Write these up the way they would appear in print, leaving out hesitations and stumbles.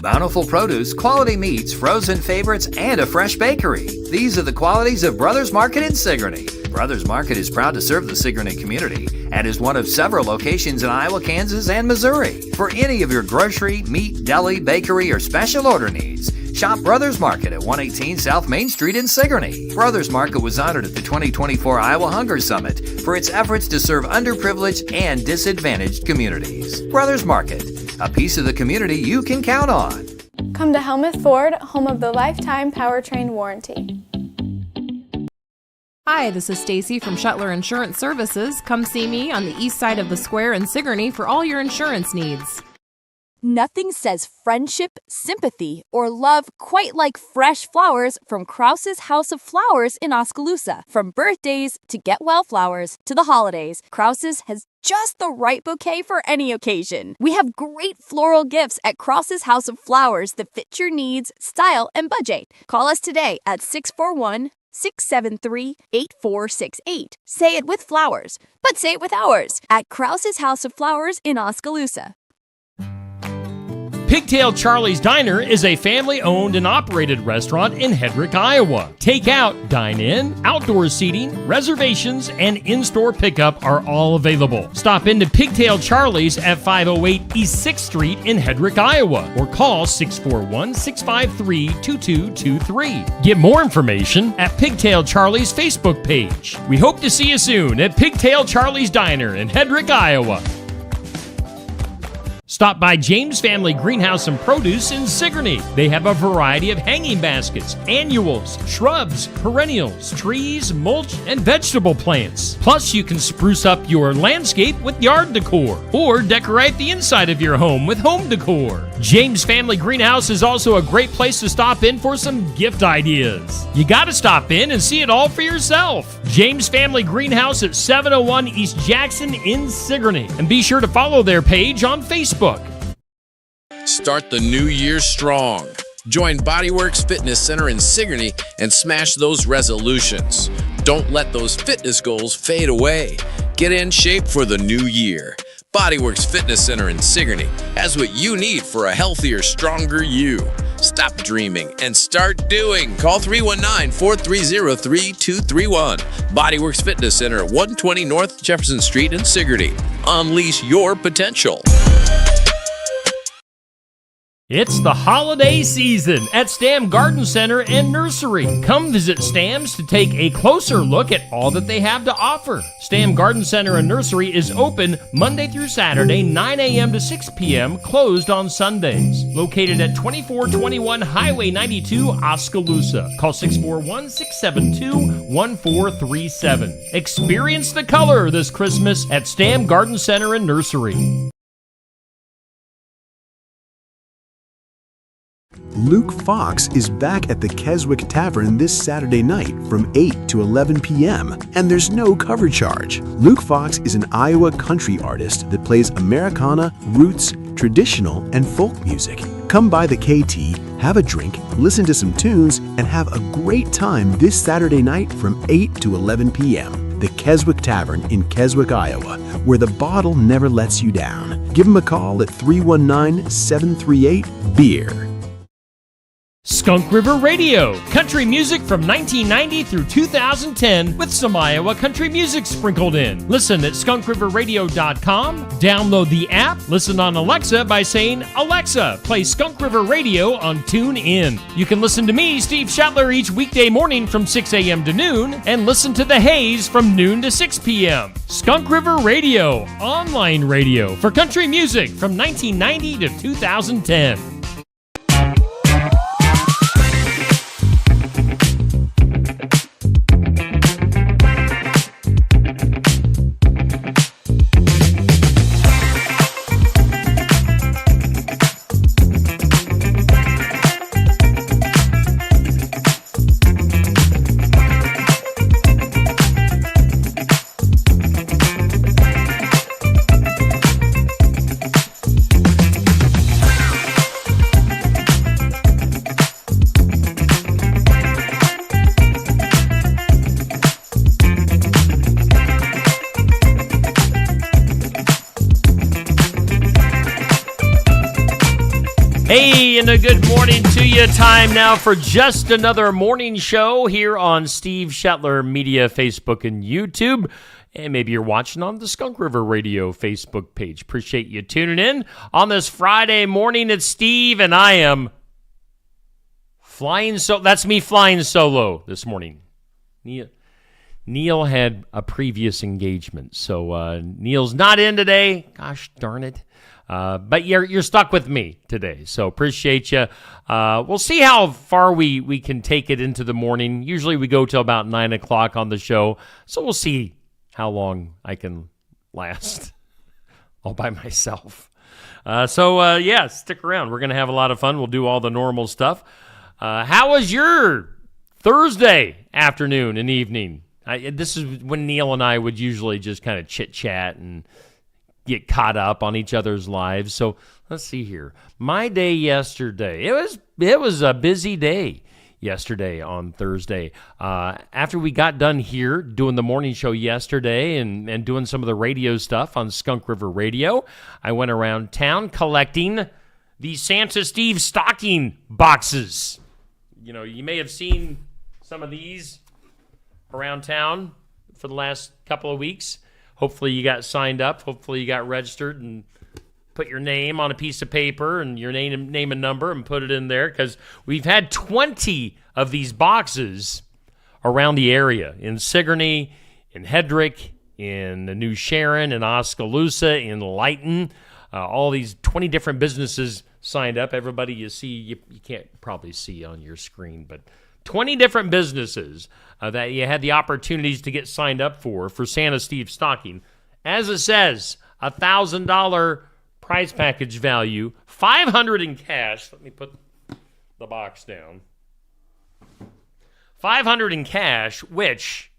Bountiful produce, quality meats, frozen favorites, and a fresh bakery. These are the qualities of Brothers Market in Sigourney. Brothers Market is proud to serve the Sigourney community and is one of several locations in Iowa, Kansas, and Missouri. For any of your grocery, meat, deli, bakery, or special order needs, shop Brothers Market at 118 South Main Street in Sigourney. Brothers Market was honored at the 2024 Iowa Hunger Summit for its efforts to serve underprivileged and disadvantaged communities. Brothers Market, a piece of the community you can count on. Come to Helmuth Ford, home of the lifetime powertrain warranty. Hi, this is Stacy from Shuttler Insurance Services. Come see me on the east side of the square in Sigourney for all your insurance needs. Nothing says friendship, sympathy, or love quite like fresh flowers from Krause's House of Flowers in Oskaloosa. From birthdays to get well flowers to the holidays, Krause's has just the right bouquet for any occasion. We have great floral gifts at Krause's House of Flowers that fit your needs, style, and budget. Call us today at 641-673-8468. Say it with flowers, but say it with ours at Krause's House of Flowers in Oskaloosa. Pigtail Charlie's Diner is a family-owned and operated restaurant in Hedrick, Iowa. Takeout, dine-in, outdoor seating, reservations, and in-store pickup are all available. Stop into Pigtail Charlie's at 508 East 6th Street in Hedrick, Iowa, or call 641-653-2223. Get more information at Pigtail Charlie's Facebook page. We hope to see you soon at Pigtail Charlie's Diner in Hedrick, Iowa. Stop by James Family Greenhouse and Produce in Sigourney. They have a variety of hanging baskets, annuals, shrubs, perennials, trees, mulch, and vegetable plants. Plus, you can spruce up your landscape with yard decor or decorate the inside of your home with home decor. James Family Greenhouse is also a great place to stop in for some gift ideas. You gotta stop in and see it all for yourself. James Family Greenhouse at 701 East Jackson in Sigourney. And be sure to follow their page on Facebook. Start the new year strong. Join Bodyworks Fitness Center in Sigourney and smash those resolutions. Don't let those fitness goals fade away. Get in shape for the new year. Bodyworks Fitness Center in Sigourney has what you need for a healthier, stronger you. Stop dreaming and start doing. Call 319-430-3231. Bodyworks Fitness Center at 120 North Jefferson Street in Sigourney. Unleash your potential. It's the holiday season at Stam Garden Center and Nursery. Come visit Stam's to take a closer look at all that they have to offer. Stam Garden Center and Nursery is open Monday through Saturday, 9 a.m. to 6 p.m., closed on Sundays. Located at 2421 Highway 92, Oskaloosa. Call 641-672-1437. Experience the color this Christmas at Stam Garden Center and Nursery. Luke Fox is back at the Keswick Tavern this Saturday night from 8 to 11 p.m. and there's no cover charge. Luke Fox is an Iowa country artist that plays Americana, roots, traditional, and folk music. Come by the KT, have a drink, listen to some tunes, and have a great time this Saturday night from 8 to 11 p.m. The Keswick Tavern in Keswick, Iowa, where the bottle never lets you down. Give them a call at 319-738-BEER. Skunk River Radio, country music from 1990 through 2010 with some Iowa country music sprinkled in. Listen at skunkriverradio.com, download the app, listen on Alexa by saying, "Alexa, play Skunk River Radio on TuneIn." You can listen to me, Steve Shuttler, each weekday morning from 6 a.m. to noon, and listen to The Haze from noon to 6 p.m. Skunk River Radio, online radio for country music from 1990 to 2010. everybody, and a good morning to you. Time now for just another morning show here on Steve Shetler Media, Facebook, and YouTube. And maybe you're watching on the Skunk River Radio Facebook page. Appreciate you tuning in on this Friday morning. It's Steve, and I am flying that's me flying solo this morning. Neil had a previous engagement, so Neil's not in today. Gosh darn it. But you're stuck with me today, so appreciate you. We'll see how far we can take it into the morning. Usually we go till about 9 o'clock on the show, so we'll see how long I can last all by myself. So stick around. We're going to have a lot of fun. We'll do all the normal stuff. How was your Thursday afternoon and evening? This is when Neil and I would usually just kind of chit-chat and get caught up on each other's lives. So let's see here. My day yesterday, it was a busy day yesterday on Thursday. After we got done here doing the morning show yesterday and doing some of the radio stuff on Skunk River Radio, I went around town collecting the Santa Steve stocking boxes. You know, you may have seen some of these around town for the last couple of weeks. Hopefully you got signed up. Hopefully you got registered and put your name on a piece of paper and your name and number and put it in there, because we've had 20 of these boxes around the area in Sigourney, in Hedrick, in New Sharon, in Oskaloosa, in Lighton. All these 20 different businesses signed up. Everybody you see, you can't probably see on your screen, but 20 different businesses that you had the opportunities to get signed up for Santa Steve stocking. As it says, $1,000 prize package value, $500 in cash. Let me put the box down. $500 in cash, which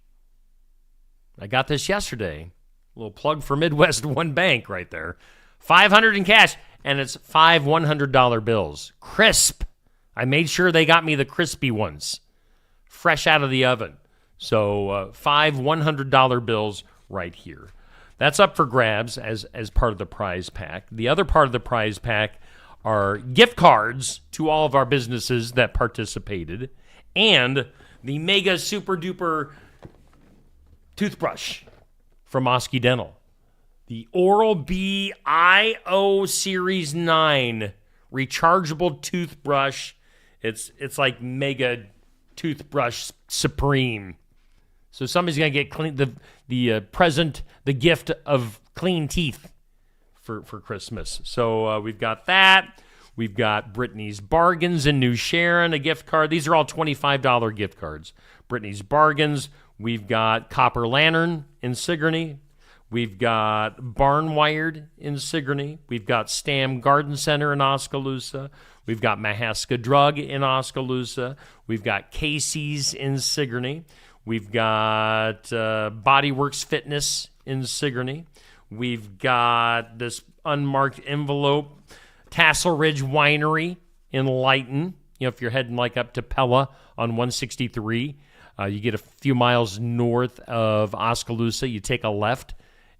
I got this yesterday. A little plug for Midwest One Bank right there. $500 in cash, and it's 5 $100 bills. Crisp. I made sure they got me the crispy ones, fresh out of the oven. So 5 $100 bills right here. That's up for grabs as part of the prize pack. The other part of the prize pack are gift cards to all of our businesses that participated, and the mega super duper toothbrush from Osky Dental. The Oral-B IO Series 9 rechargeable toothbrush. It's like mega toothbrush supreme. So somebody's gonna get clean the gift of clean teeth for Christmas. So we've got that. We've got Brittany's Bargains in New Sharon, a gift card. These are all $25 gift cards. Brittany's Bargains. We've got Copper Lantern in Sigourney. We've got Barnwired in Sigourney. We've got Stam Garden Center in Oskaloosa. We've got Mahaska Drug in Oskaloosa. We've got Casey's in Sigourney. We've got Body Works Fitness in Sigourney. We've got this unmarked envelope, Tassel Ridge Winery in Lighton. You know, if you're heading like up to Pella on 163, you get a few miles north of Oskaloosa, you take a left,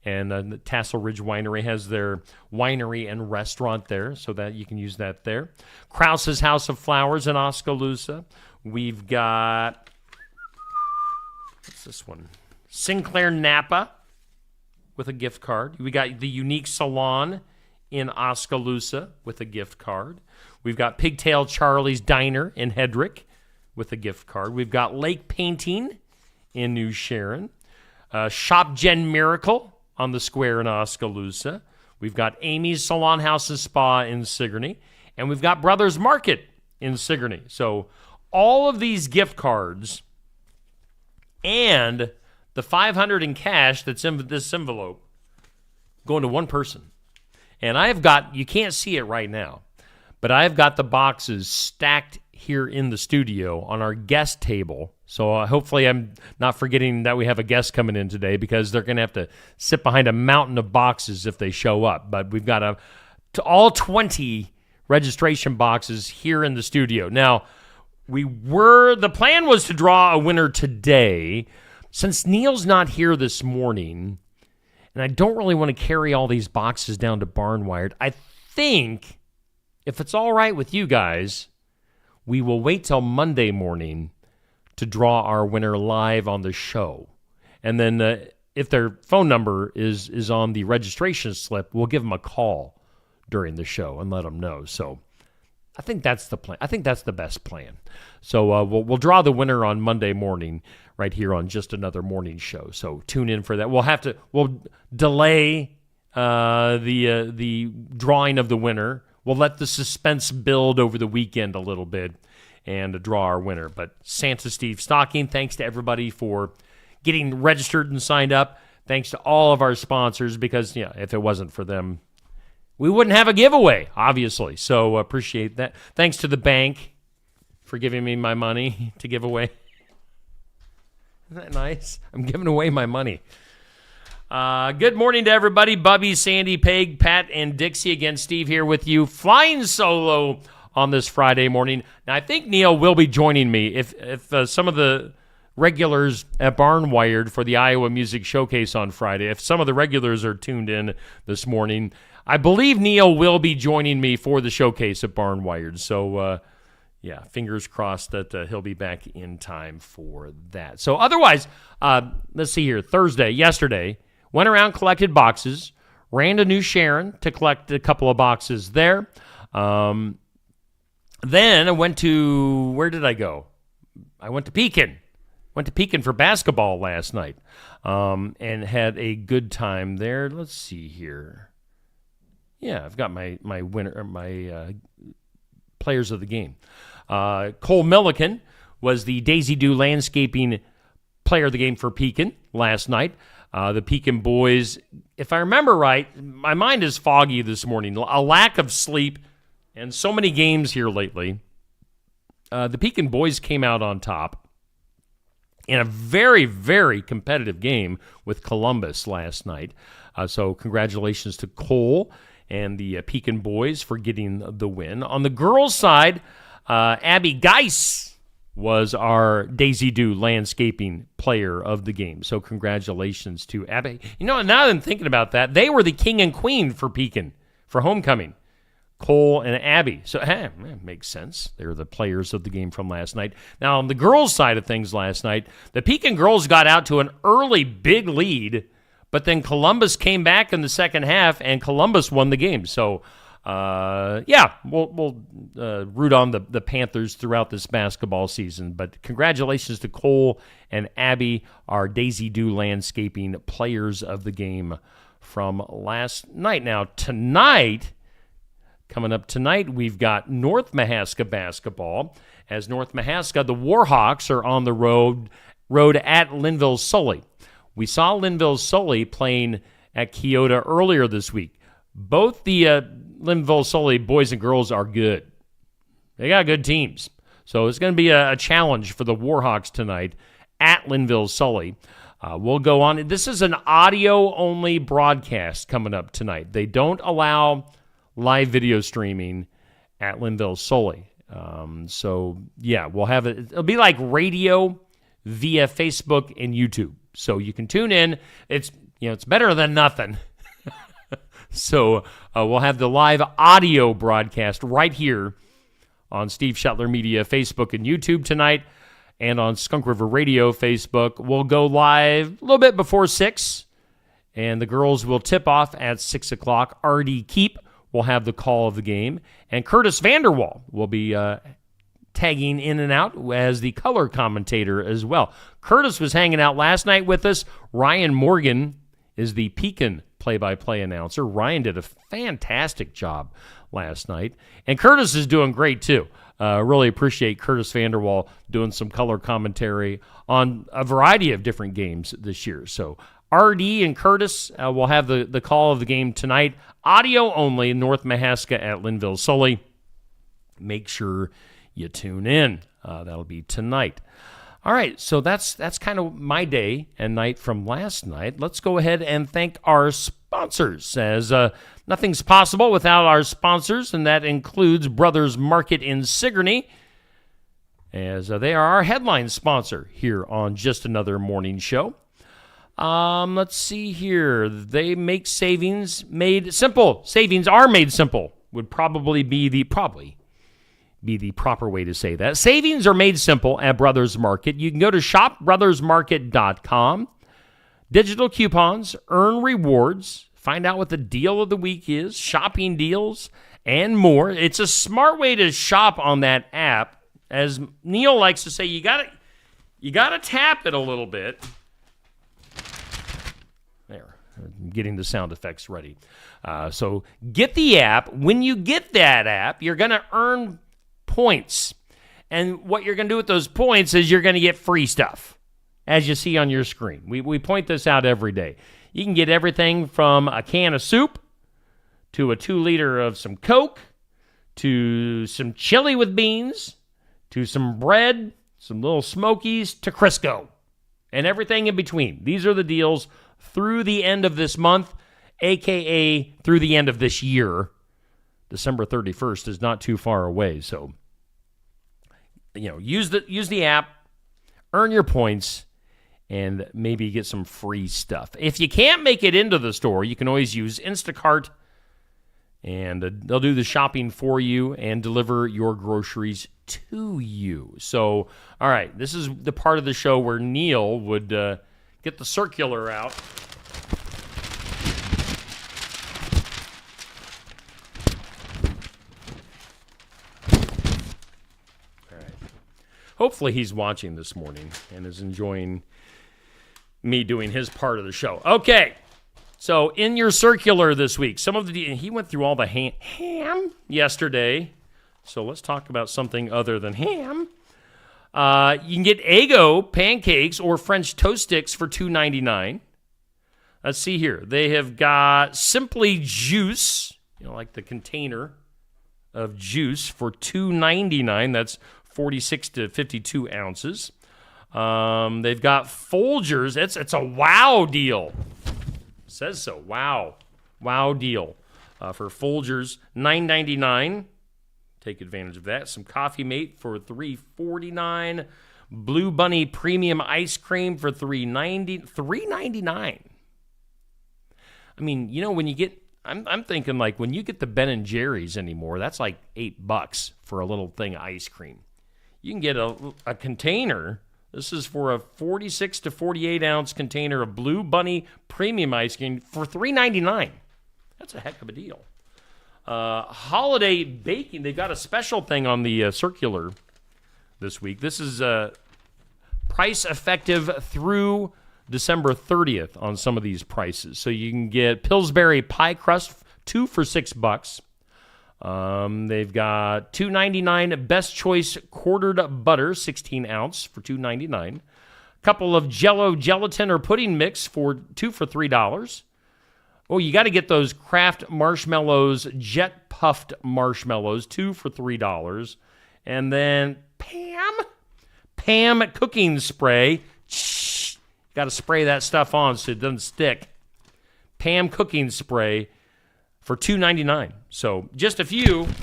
and the Tassel Ridge Winery has their winery and restaurant there, so that you can use that there. Krause's House of Flowers in Oskaloosa. We've got, what's this one? Sinclair Napa with a gift card. We got the Unique Salon in Oskaloosa with a gift card. We've got Pigtail Charlie's Diner in Hedrick with a gift card. We've got Lake Painting in New Sharon. Shop Gen Miracle on the square in Oskaloosa. We've got Amy's Salon House and Spa in Sigourney. And we've got Brothers Market in Sigourney. So all of these gift cards and the $500 in cash that's in this envelope going to one person. And I've got, you can't see it right now, but I've got the boxes stacked here in the studio on our guest table. So hopefully I'm not forgetting that we have a guest coming in today, because they're going to have to sit behind a mountain of boxes if they show up. But we've got all 20 registration boxes here in the studio. Now, the plan was to draw a winner today. Since Neil's not here this morning, and I don't really want to carry all these boxes down to Barnwired, I think if it's all right with you guys, we will wait till Monday morning to draw our winner live on the show. And then if their phone number is on the registration slip, we'll give them a call during the show and let them know. So I think that's the plan. I think that's the best plan. So we'll draw the winner on Monday morning right here on Just Another Morning Show. So tune in for that. We'll delay the drawing of the winner. We'll let the suspense build over the weekend a little bit and draw our winner. But Santa Steve Stocking, thanks to everybody for getting registered and signed up. Thanks to all of our sponsors, because if it wasn't for them, we wouldn't have a giveaway, obviously. So appreciate that. Thanks to the bank for giving me my money to give away. Isn't that nice? I'm giving away my money. Good morning to everybody. Bubby, Sandy, Peg, Pat, and Dixie. Again, Steve here with you, flying solo on this Friday morning. Now, I think Neil will be joining me. If some of the regulars at Barnwired for the Iowa Music Showcase on Friday, if some of the regulars are tuned in this morning, I believe Neil will be joining me for the showcase at Barnwired. So, fingers crossed that he'll be back in time for that. So otherwise, let's see here. Yesterday, went around, collected boxes, ran to New Sharon to collect a couple of boxes there. Then I went to, where did I go? I went to Pekin. Went to Pekin for basketball last night and had a good time there. Let's see here. Yeah, I've got my winner, my players of the game. Cole Milliken was the Daisy Dew Landscaping player of the game for Pekin last night. The Pekin boys, if I remember right, my mind is foggy this morning. A lack of sleep and so many games here lately. The Pekin boys came out on top in a very, very competitive game with Columbus last night. So congratulations to Cole and the Pekin boys for getting the win. On the girls' side, Abby Geis was our Daisy Dew Landscaping player of the game. So congratulations to Abby. Now that I'm thinking about that, they were the king and queen for Pekin for homecoming. Cole and Abby. So, it makes sense. They're the players of the game from last night. Now, on the girls' side of things last night, the Pekin girls got out to an early big lead, but then Columbus came back in the second half, and Columbus won the game. So, we'll root on the Panthers throughout this basketball season. But congratulations to Cole and Abby, our Daisy Dew Landscaping players of the game from last night. Now, coming up tonight, we've got North Mahaska basketball. As North Mahaska, the Warhawks are on the road at Linville-Sully. We saw Linville-Sully playing at Keota earlier this week. Both the Linville-Sully boys and girls are good. They got good teams. So it's going to be a challenge for the Warhawks tonight at Linville-Sully. We'll go on. This is an audio-only broadcast coming up tonight. They don't allow live video streaming at Linville-Sully. We'll have it. It'll be like radio via Facebook and YouTube. So you can tune in. It's better than nothing. So we'll have the live audio broadcast right here on Steve Shetler Media Facebook and YouTube tonight, and on Skunk River Radio Facebook. We'll go live a little bit before 6, and the girls will tip off at 6 o'clock. RD Keep will have the call of the game, and Curtis Vanderwall will be tagging in and out as the color commentator as well. Curtis was hanging out last night with us. Ryan Morgan is the Pekin play-by-play announcer. Ryan did a fantastic job last night, and Curtis is doing great too. Really appreciate Curtis Vanderwall doing some color commentary on a variety of different games this year. So RD and Curtis will have the call of the game tonight. Audio only, North Mahaska at Linville-Sully. Make sure you tune in. That'll be tonight. All right, so that's kind of my day and night from last night. Let's go ahead and thank our sponsors, as nothing's possible without our sponsors, and that includes Brothers Market in Sigourney, as they are our headline sponsor here on Just Another Morning Show. Let's see here. They make savings made simple. Savings are made simple would probably be the proper way to say that. Savings are made simple at Brothers Market. You can go to shopbrothersmarket.com. Digital coupons, earn rewards, find out what the deal of the week is, shopping deals, and more. It's a smart way to shop on that app. As Neil likes to say, you gotta tap it a little bit. There, I'm getting the sound effects ready. So get the app. When you get that app, you're going to earn points. And what you're going to do with those points is you're going to get free stuff, as you see on your screen. We point this out every day. You can get everything from a can of soup to a 2-liter of some Coke to some chili with beans to some bread, some little Smokies to Crisco, and everything in between. These are the deals through the end of this month, a.k.a. through the end of this year. December 31st is not too far away, so use the app, earn your points, and maybe get some free stuff. If you can't make it into the store, you can always use Instacart, and they'll do the shopping for you and deliver your groceries to you. So, all right, this is the part of the show where Neil would get the circular out. All right. Hopefully he's watching this morning and is enjoying me doing his part of the show. Okay. So in your circular this week, he went through all the ham yesterday. So let's talk about something other than ham. You can get Eggo pancakes or French toast sticks for $2.99. Let's see here. They have got Simply Juice, like the container of juice, for $2.99. That's 46 to 52 ounces. They've got Folgers. It's a wow deal. Says so. Wow deal for Folgers, $9.99. Take advantage of that. Some Coffee Mate for $3.49. Blue Bunny Premium Ice Cream for $3.99. I mean, when you get, I'm thinking like when you get the Ben and Jerry's anymore, that's like $8 for a little thing of ice cream. You can get a container. This is for a 46 to 48 ounce container of Blue Bunny Premium Ice Cream for $3.99. That's a heck of a deal. Holiday baking. They've got a special thing on the circular this week. This is price effective through December 30th on some of these prices. So you can get Pillsbury pie crust, 2 for $6. They've got $2.99 Best Choice quartered butter, 16 ounce for $2.99. A couple of Jell-O gelatin or pudding mix for 2 for $3. Oh, you got to get those Kraft Marshmallows Jet Puffed Marshmallows, 2 for $3. And then Pam cooking spray. Got to spray that stuff on so it doesn't stick. Pam cooking spray for $2.99. So just a few of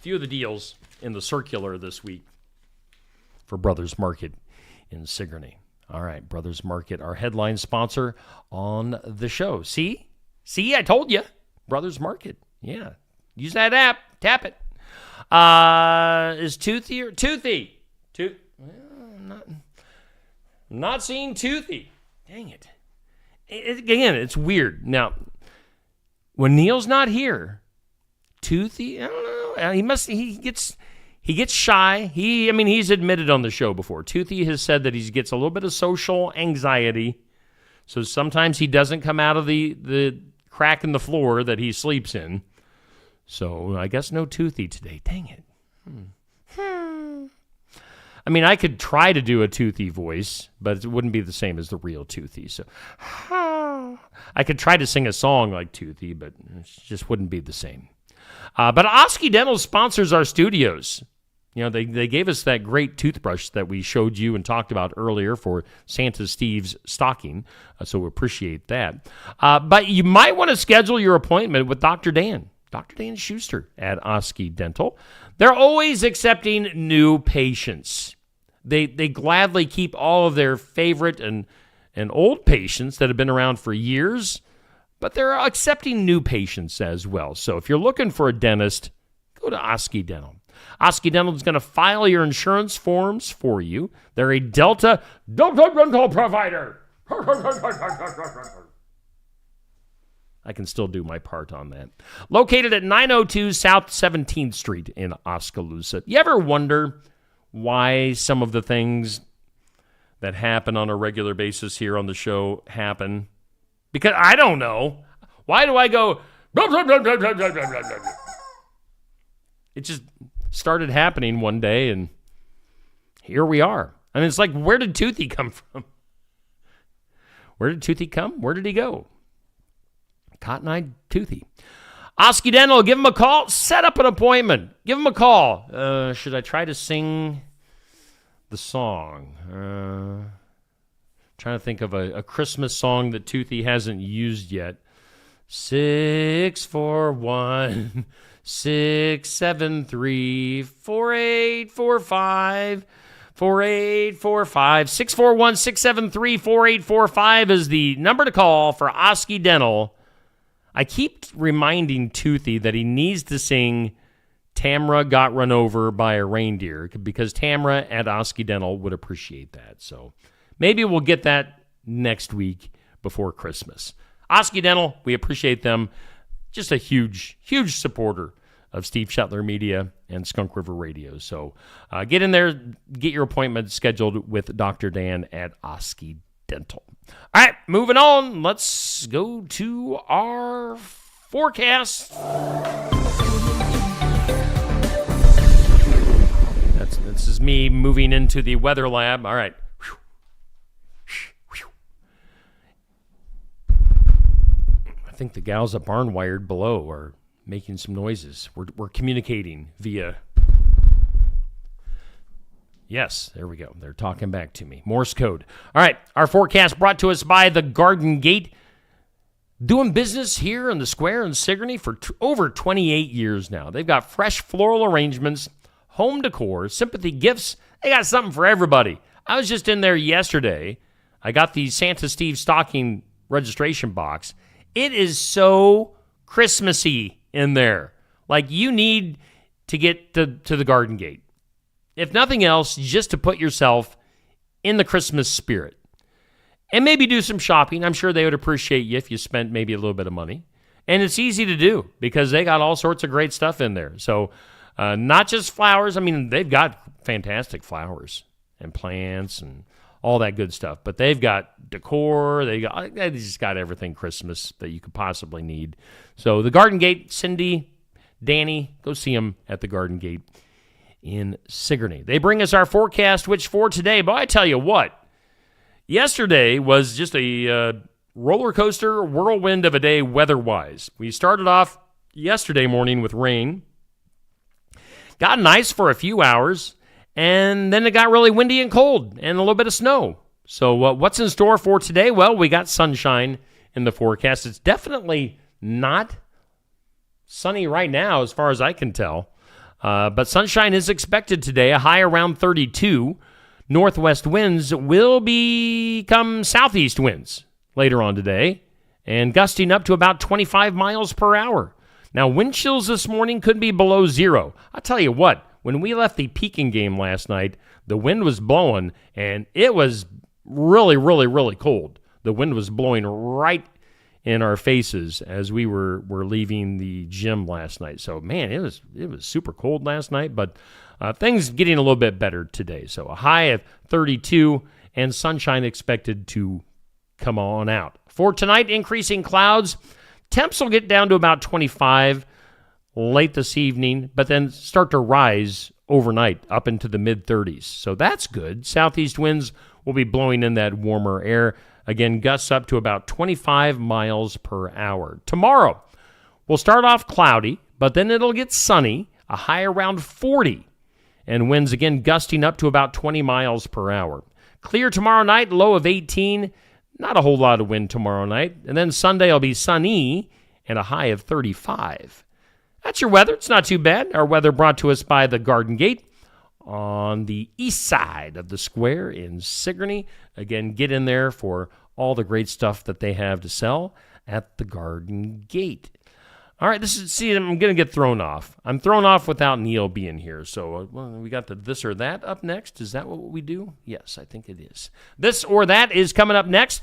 the deals in the circular this week for Brothers Market in Sigourney. All right, Brothers Market, our headline sponsor on the show. See, I told you. Brothers Market. Yeah. Use that app. Tap it. Is Toothy or Toothy? Not seeing Toothy. Dang it. Again, it's weird. Now, when Neil's not here, Toothy, I don't know. He gets shy. He's admitted on the show before. Toothy has said that he gets a little bit of social anxiety. So sometimes he doesn't come out of the crack in the floor that he sleeps in. So I guess no Toothy today. Dang it. I could try to do a Toothy voice, but it wouldn't be the same as the real Toothy. So I could try to sing a song like Toothy, but it just wouldn't be the same. But Osky Dental sponsors our studios. They gave us that great toothbrush that we showed you and talked about earlier for Santa Steve's stocking, so we appreciate that. But you might want to schedule your appointment with Dr. Dan Schuster at Osky Dental. They're always accepting new patients. They gladly keep all of their favorite and old patients that have been around for years, but they're accepting new patients as well. So if you're looking for a dentist, go to Osky Dental. Osky Dental is going to file your insurance forms for you. They're a Delta dental provider. I can still do my part on that. Located at 902 South 17th Street in Oskaloosa. You ever wonder why some of the things that happen on a regular basis here on the show happen? Because I don't know. Why do I go... It just started happening one day, and here we are. I mean, it's like, where did Toothy come from? Where did Toothy come? Where did he go? Cotton-eyed Toothy. Osky Dental, give him a call. Set up an appointment. Give him a call. Should I try to sing the song? Trying to think of a Christmas song that Toothy hasn't used yet. 641 673 4845 4845 641 673 4845 is the number to call for Osky Dental. I keep reminding Toothy that he needs to sing Tamra Got Run Over by a Reindeer, because Tamra at Osky Dental would appreciate that. So maybe we'll get that next week before Christmas. Osky Dental, we appreciate them. Just a huge, huge supporter of Steve Shetler Media and Skunk River Radio. So get in there, get your appointment scheduled with Dr. Dan at Osky Dental. All right, moving on. Let's go to our forecast. This is me moving into the weather lab. All right. I think the gals at Barn Wired below are making some noises. We're communicating via... Yes, there we go. They're talking back to me. Morse code. All right, our forecast brought to us by the Garden Gate. Doing business here in the square in Sigourney for over 28 years now. They've got fresh floral arrangements, home decor, sympathy gifts. They got something for everybody. I was just in there yesterday. I got the Santa Steve stocking registration box. It is so Christmassy in there. Like, you need to get to the Garden Gate. If nothing else, just to put yourself in the Christmas spirit. And maybe do some shopping. I'm sure they would appreciate you if you spent maybe a little bit of money. And it's easy to do because they got all sorts of great stuff in there. So not just flowers. I mean, they've got fantastic flowers and plants and all that good stuff. But they've got decor. They just got everything Christmas that you could possibly need. So the Garden Gate, Cindy, Danny, go see them at the Garden Gate in Sigourney. They bring us our forecast, which for today, but I tell you what, yesterday was just a roller coaster whirlwind of a day weather-wise. We started off yesterday morning with rain, got nice for a few hours, and then it got really windy and cold and a little bit of snow. So what's in store for today? Well, we got sunshine in the forecast. It's definitely not sunny right now as far as I can tell. But sunshine is expected today, a high around 32. Northwest winds will become southeast winds later on today, and gusting up to about 25 miles per hour. Now, wind chills this morning could be below zero. I'll tell you what, when we left the Pekin game last night, the wind was blowing, and it was really, really, really cold. The wind was blowing right in our faces as we were leaving the gym last night. So, man, it was super cold last night, but things getting a little bit better today. So a high of 32 and sunshine expected to come on out. For tonight, increasing clouds. Temps will get down to about 25 late this evening, but then start to rise overnight up into the mid-30s. So that's good. Southeast winds will be blowing in that warmer air. Again, gusts up to about 25 miles per hour. Tomorrow, we'll start off cloudy, but then it'll get sunny, a high around 40. And winds again gusting up to about 20 miles per hour. Clear tomorrow night, low of 18. Not a whole lot of wind tomorrow night. And then Sunday will be sunny and a high of 35. That's your weather. It's not too bad. Our weather brought to us by the Garden Gate on the east side of the square in Sigourney. Again, get in there for all the great stuff that they have to sell. at the Garden Gate. All right, I'm going to get thrown off. I'm thrown off without Neil being here. So we got the this or that up next. Is that what we do? Yes, I think it is. This or that is coming up next.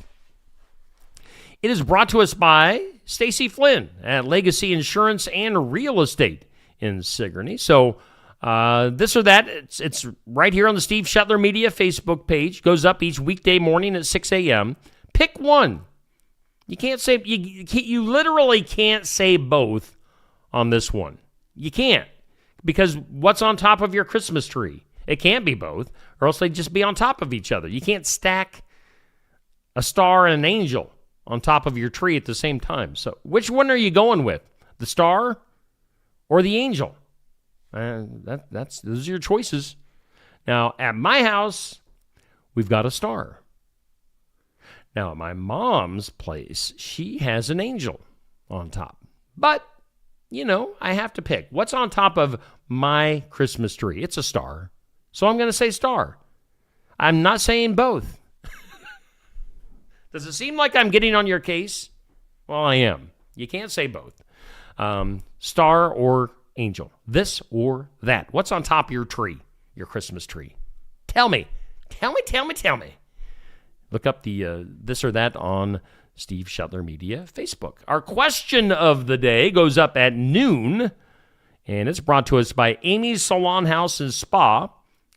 It is brought to us by Stacy Flynn at Legacy Insurance and Real Estate in Sigourney. So this or that, it's right here on the Steve Shetler Media Facebook page. Goes up each weekday morning at 6 a.m. Pick one. You can't say you literally can't say both on this one. You can't, because what's on top of your Christmas tree? It can't be both, or else they'd just be on top of each other. You can't stack a star and an angel on top of your tree at the same time. So which one are you going with? The star or the angel? Those are your choices. Now, at my house, we've got a star. Now, at my mom's place, she has an angel on top. But, I have to pick. What's on top of my Christmas tree? It's a star. So I'm going to say star. I'm not saying both. Does it seem like I'm getting on your case? Well, I am. You can't say both. Star or angel. This or that. What's on top of your tree, your Christmas tree? Tell me. Tell me. Look up the this or that on Steve Shetler Media Facebook. Our question of the day goes up at noon, and it's brought to us by Amy's Salon House and Spa,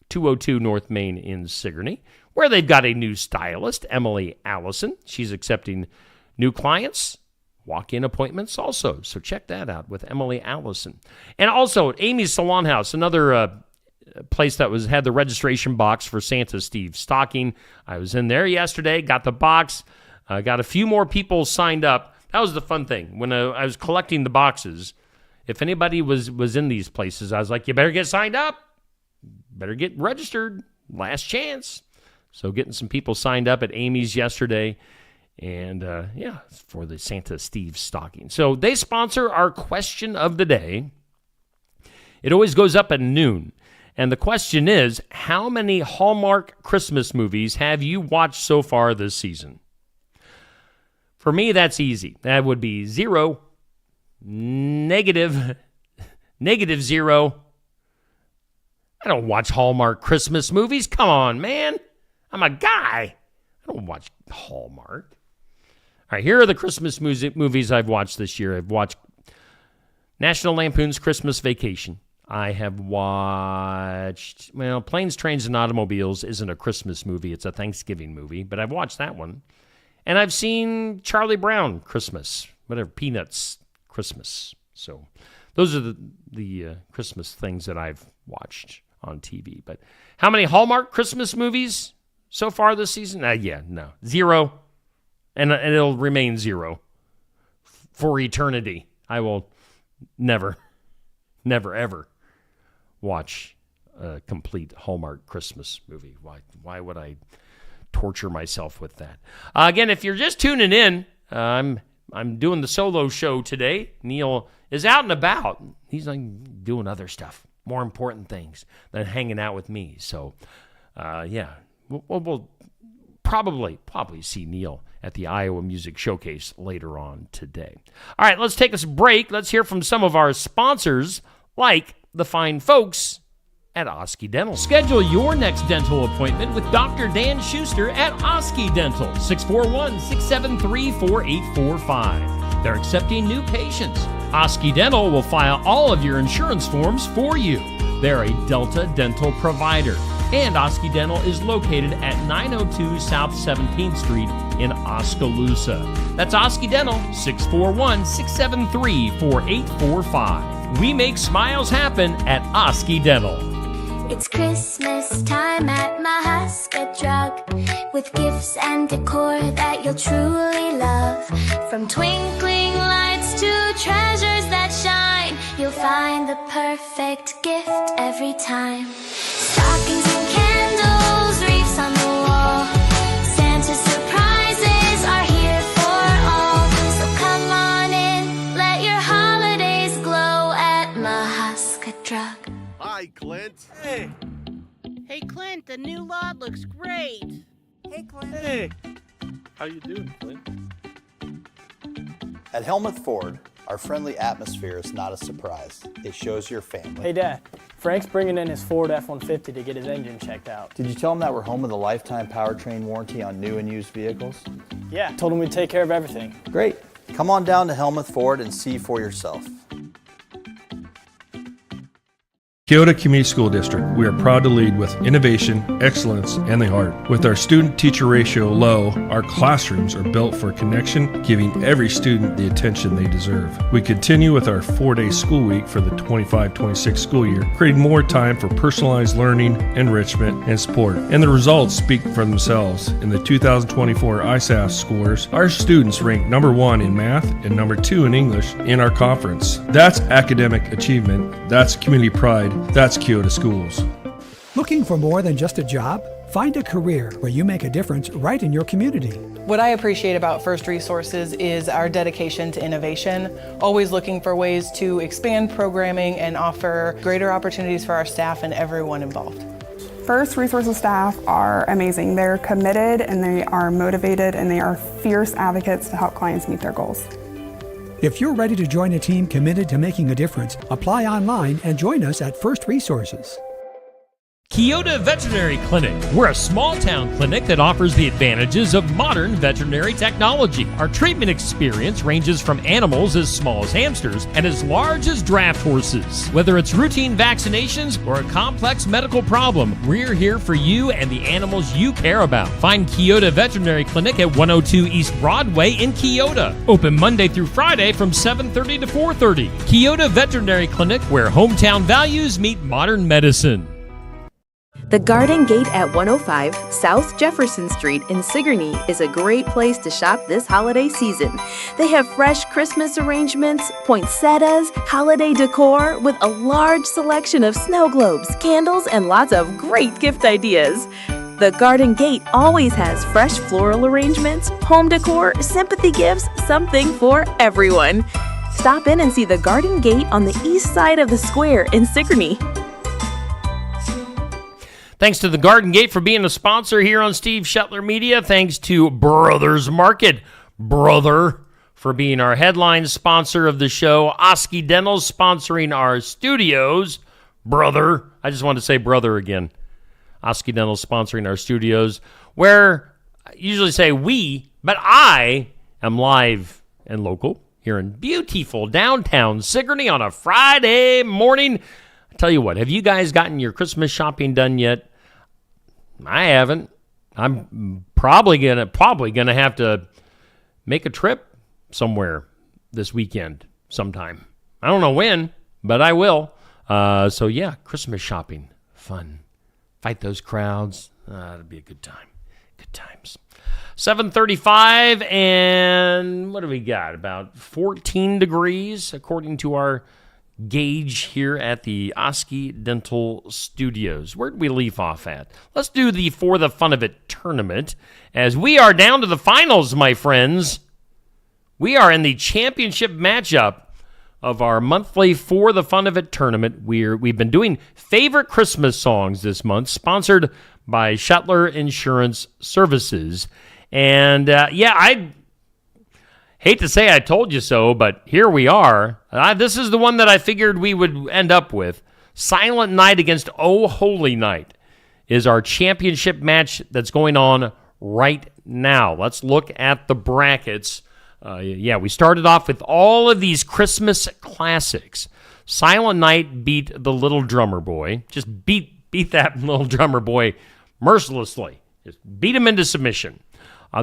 202 North Main in Sigourney, where they've got a new stylist, Emily Allison. She's accepting new clients, walk-in appointments also. So check that out with Emily Allison. And also, Amy's Salon House, another place that had the registration box for Santa Steve's stocking. I was in there yesterday, got the box, got a few more people signed up. That was the fun thing. When I was collecting the boxes, if anybody was in these places, I was like, you better get signed up. Better get registered. Last chance. So getting some people signed up at Amy's yesterday. And for the Santa Steve's stocking. So they sponsor our question of the day. It always goes up at noon. And the question is, how many Hallmark Christmas movies have you watched so far this season? For me, that's easy. That would be 0, negative 0. I don't watch Hallmark Christmas movies. Come on, man. I'm a guy. I don't watch Hallmark. All right, here are the Christmas movies I've watched this year. I've watched National Lampoon's Christmas Vacation. I have watched, Planes, Trains, and Automobiles isn't a Christmas movie. It's a Thanksgiving movie, but I've watched that one. And I've seen Charlie Brown Christmas, Peanuts Christmas. So those are the Christmas things that I've watched on TV. But how many Hallmark Christmas movies so far this season? No. 0. And it'll remain 0 for eternity. I will never, ever watch a complete Hallmark Christmas movie. Why would I torture myself with that? Again, if you're just tuning in, I'm doing the solo show today. Neil is out and about. He's like doing other stuff, more important things than hanging out with me. So, we'll probably see Neil at the Iowa Music Showcase later on today. All right, let's take us a break. Let's hear from some of our sponsors, like the fine folks at Osky Dental. Schedule your next dental appointment with Dr. Dan Schuster at Osky Dental, 641-673-4845. They're accepting new patients. Osky Dental will file all of your insurance forms for you. They're a Delta dental provider. And Osky Dental is located at 902 South 17th Street in Oskaloosa. That's Osky Dental, 641-673-4845. We make smiles happen at Osky Dental. It's Christmas time at Mahaska Drug, with gifts and decor that you'll truly love. From twinkling lights to treasures that shine, you'll find the perfect gift every time. Stockings and candles, wreaths on the wall, Santa's surprises are here for all. So come on in, let your holidays glow at Mahaska Drug. Hi, Clint. Hey. Hey, Clint, the new lot looks great. Hey, Clint. Hey. How you doing, Clint? At Helmuth Ford, our friendly atmosphere is not a surprise. It shows your family. Hey Dad, Frank's bringing in his Ford F-150 to get his engine checked out. Did you tell him that we're home with a lifetime powertrain warranty on new and used vehicles? Yeah, told him we'd take care of everything. Great. Come on down to Helmuth Ford and see for yourself. Keota Community School District, we are proud to lead with innovation, excellence, and the heart. With our student-teacher ratio low, our classrooms are built for connection, giving every student the attention they deserve. We continue with our 4-day school week for the 25-26 school year, creating more time for personalized learning, enrichment, and support. And the results speak for themselves. In the 2024 ISAF scores, our students ranked number 1 in math and number 2 in English in our conference. That's academic achievement. That's community pride. That's Keota Schools. Looking for more than just a job? Find a career where you make a difference right in your community. What I appreciate about First Resources is our dedication to innovation, always looking for ways to expand programming and offer greater opportunities for our staff and everyone involved. First Resources staff are amazing. They're committed and they are motivated and they are fierce advocates to help clients meet their goals. If you're ready to join a team committed to making a difference, apply online and join us at First Resources. Keota Veterinary Clinic. We're a small-town clinic that offers the advantages of modern veterinary technology. Our treatment experience ranges from animals as small as hamsters and as large as draft horses. Whether it's routine vaccinations or a complex medical problem, we're here for you and the animals you care about. Find Keota Veterinary Clinic at 102 East Broadway in Keota. Open Monday through Friday from 7:30 to 4:30. Keota Veterinary Clinic, where hometown values meet modern medicine. The Garden Gate at 105 South Jefferson Street in Sigourney is a great place to shop this holiday season. They have fresh Christmas arrangements, poinsettias, holiday decor, with a large selection of snow globes, candles, and lots of great gift ideas. The Garden Gate always has fresh floral arrangements, home decor, sympathy gifts, something for everyone. Stop in and see the Garden Gate on the east side of the square in Sigourney. Thanks to the Garden Gate for being a sponsor here on Steve Shetler Media. Thanks to Brothers Market, Brother, for being our headline sponsor of the show. Osky Dental sponsoring our studios. Brother, I just wanted to say brother again. Osky Dental sponsoring our studios, where I usually say we, but I am live and local here in beautiful downtown Sigourney on a Friday morning. I tell you what, have you guys gotten your Christmas shopping done yet? I haven't. I'm probably gonna have to make a trip somewhere this weekend sometime. I don't know when, but I will. So yeah, Christmas shopping, fun. Fight those crowds. It'll be a good time. Good times. 7:35, and what do we got? About 14 degrees, according to our gauge here at the Osky Dental Studios. Where did we leave off at? Let's do the For the Fun of It tournament, as we are down to the finals, my friends. We are in the championship matchup of our monthly For the Fun of It tournament. We've been doing favorite Christmas songs this month, sponsored by Shetler Insurance Services. And I hate to say I told you so, but here we are. This is the one that I figured we would end up with. Silent Night against Oh Holy Night is our championship match that's going on right now. Let's look at the brackets. We started off with all of these Christmas classics. Silent Night beat the Little Drummer Boy. Just beat that Little Drummer Boy mercilessly. Just beat him into submission.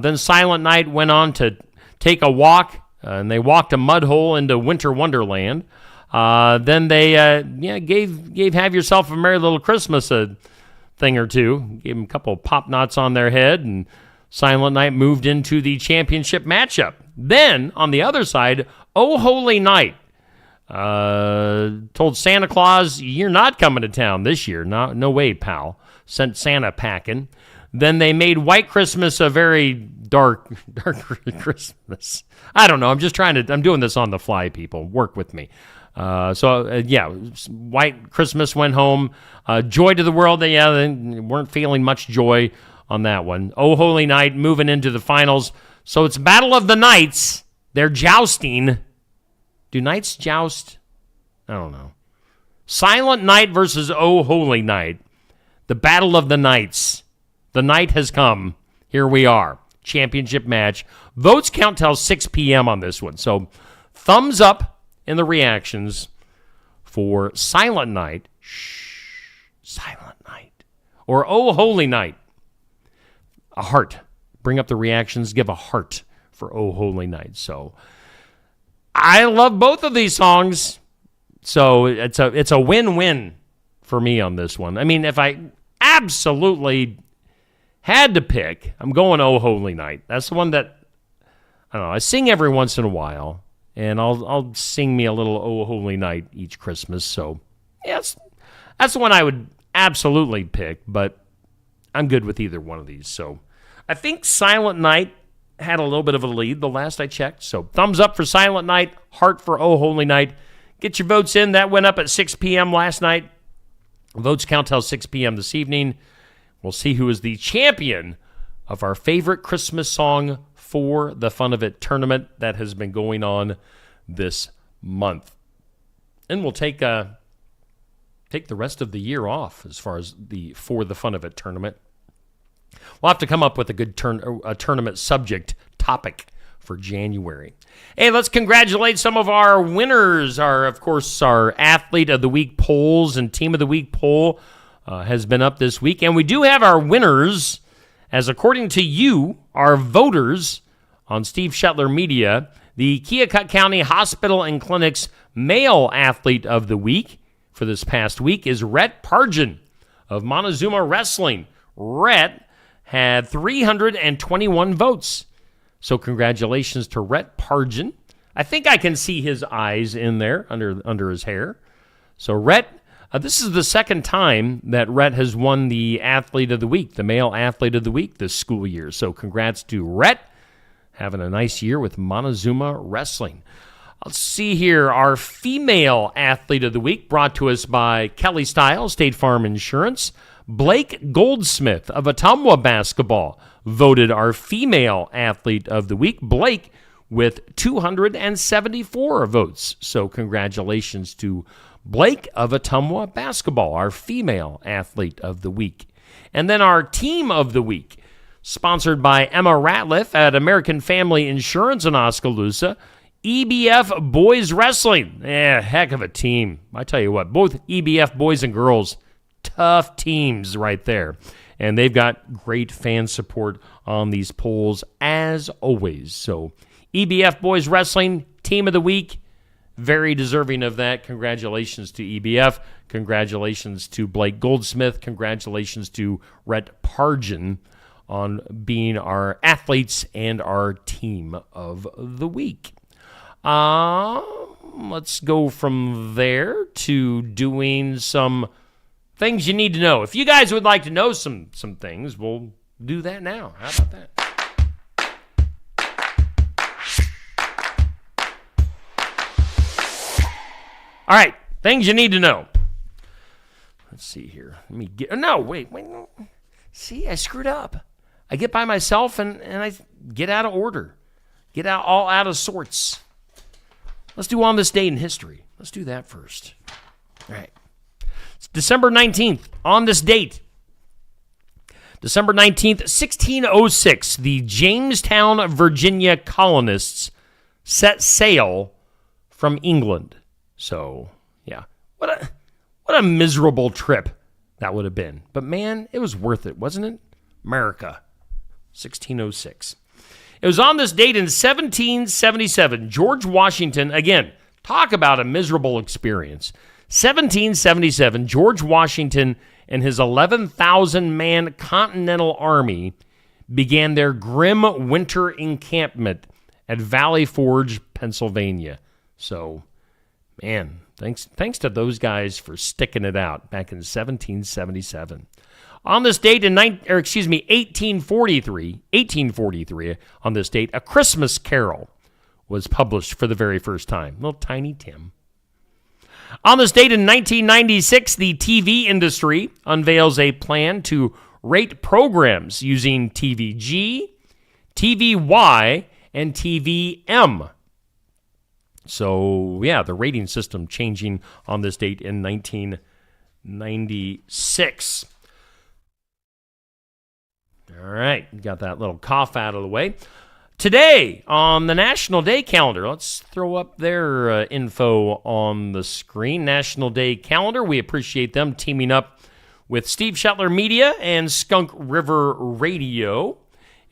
Then Silent Night went on to take a walk, and they walked a mud hole into Winter Wonderland. Then they gave Have Yourself a Merry Little Christmas a thing or two. Gave them a couple of pop knots on their head, and Silent Night moved into the championship matchup. Then, on the other side, Oh Holy Night told Santa Claus, you're not coming to town this year. No way, pal. Sent Santa packing. Then they made White Christmas a very dark Christmas. I don't know. I'm doing this on the fly, people. Work with me. White Christmas went home. Joy to the World, they weren't feeling much joy on that one. Oh Holy Night moving into the finals. So it's Battle of the Nights. They're jousting. Do knights joust? I don't know. Silent Night versus Oh Holy Night. The Battle of the Knights. The night has come. Here we are. Championship match. Votes count till 6 p.m. on this one. So thumbs up in the reactions for Silent Night. Shh. Silent Night. Or Oh Holy Night. A heart. Bring up the reactions. Give a heart for Oh Holy Night. So I love both of these songs. So it's a win-win for me on this one. I mean, if I absolutely had to pick, I'm going Oh Holy Night. That's the one that, I don't know, I sing every once in a while, and I'll sing me a little Oh Holy Night each Christmas. So, yes, that's the one I would absolutely pick, but I'm good with either one of these. So, I think Silent Night had a little bit of a lead the last I checked. So, thumbs up for Silent Night, heart for Oh Holy Night. Get your votes in. That went up at 6 p.m. last night. Votes count till 6 p.m. this evening. We'll see who is the champion of our favorite Christmas song for the Fun of It tournament that has been going on this month. And we'll take the rest of the year off as far as the For the Fun of It tournament. We'll have to come up with a good tournament subject topic for January. Hey, let's congratulate some of our winners. Our Athlete of the Week polls and Team of the Week poll has been up this week. And we do have our winners, as according to you, our voters on Steve Shetler Media, the Keokuk County Hospital and Clinic's Male Athlete of the Week for this past week is Rhett Pargin of Montezuma Wrestling. Rhett had 321 votes. So congratulations to Rhett Pargin. I think I can see his eyes in there under his hair. So Rhett, this is the second time that Rhett has won the Athlete of the Week, the Male Athlete of the Week this school year. So congrats to Rhett, having a nice year with Montezuma Wrestling. Let's see here, our Female Athlete of the Week brought to us by Kelly Stiles, State Farm Insurance. Blake Goldsmith of Ottumwa Basketball voted our Female Athlete of the Week. Blake with 274 votes. So congratulations to Blake of Ottumwa Basketball, our Female Athlete of the Week. And then our Team of the Week, sponsored by Emma Ratliff at American Family Insurance in Oskaloosa. EBF Boys Wrestling. Heck of a team. I tell you what, both EBF boys and girls, tough teams right there. And they've got great fan support on these polls as always. So EBF Boys Wrestling, Team of the Week, very deserving of that. Congratulations to EBF. Congratulations to Blake Goldsmith. Congratulations to Rhett Pargin on being our athletes and our Team of the Week. Let's go from there to doing some things you need to know. If you guys would like to know some things, we'll do that now. How about that? All right, things you need to know. Let's see here. Let me get... No, wait. No. See, I screwed up. I get by myself and I get out of order. Get all out of sorts. Let's do On This Day in History. Let's do that first. All right. It's December 19th. On this date, December 19th, 1606, the Jamestown, Virginia colonists set sail from England. So, yeah. What a miserable trip that would have been. But man, it was worth it, wasn't it? America, 1606. It was on this date in 1777, George Washington, again, talk about a miserable experience. 1777, George Washington and his 11,000-man Continental Army began their grim winter encampment at Valley Forge, Pennsylvania. So, man, thanks to those guys for sticking it out back in 1777. On this date in 1843, on this date, A Christmas Carol was published for the very first time. Little Tiny Tim. On this date in 1996, the TV industry unveils a plan to rate programs using TVG, TVY, and TVM So, yeah, the rating system changing on this date in 1996. All right, got that little cough out of the way. Today on the National Day calendar, let's throw up their info on the screen. National Day calendar, we appreciate them teaming up with Steve Shetler Media and Skunk River Radio.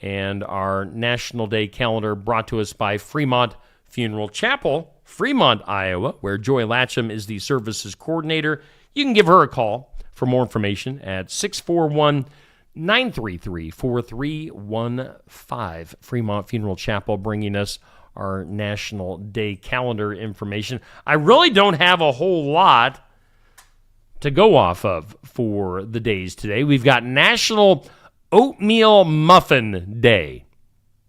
And our National Day calendar brought to us by Fremont Funeral Chapel, Fremont, Iowa, where Joy Latcham is the services coordinator. You can give her a call for more information at 641-933-4315. Fremont Funeral Chapel bringing us our National Day calendar information. I really don't have a whole lot to go off of for the days today. We've got National Oatmeal Muffin Day.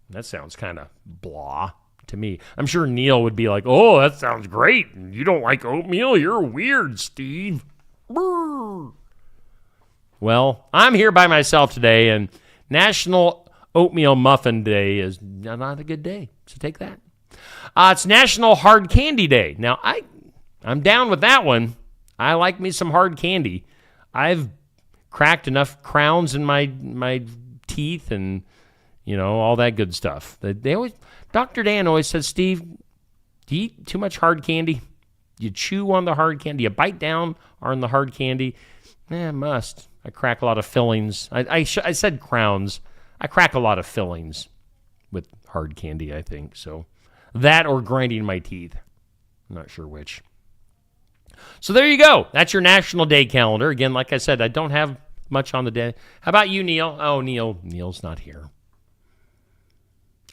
That sounds kind of blah to me. I'm sure Neil would be like, oh, that sounds great. You don't like oatmeal? You're weird, Steve. Brr. Well, I'm here by myself today, and National Oatmeal Muffin Day is not a good day, so take that. It's National Hard Candy Day. Now, I'm down with that one. I like me some hard candy. I've cracked enough crowns in my teeth and, all that good stuff. They always, Dr. Dan always says, Steve, do you eat too much hard candy? You chew on the hard candy? You bite down on the hard candy? I must. I crack a lot of fillings. I said crowns. I crack a lot of fillings with hard candy, I think. So that or grinding my teeth. I'm not sure which. So there you go. That's your National Day calendar. Again, like I said, I don't have much on the day. How about you, Neil? Oh, Neil's not here.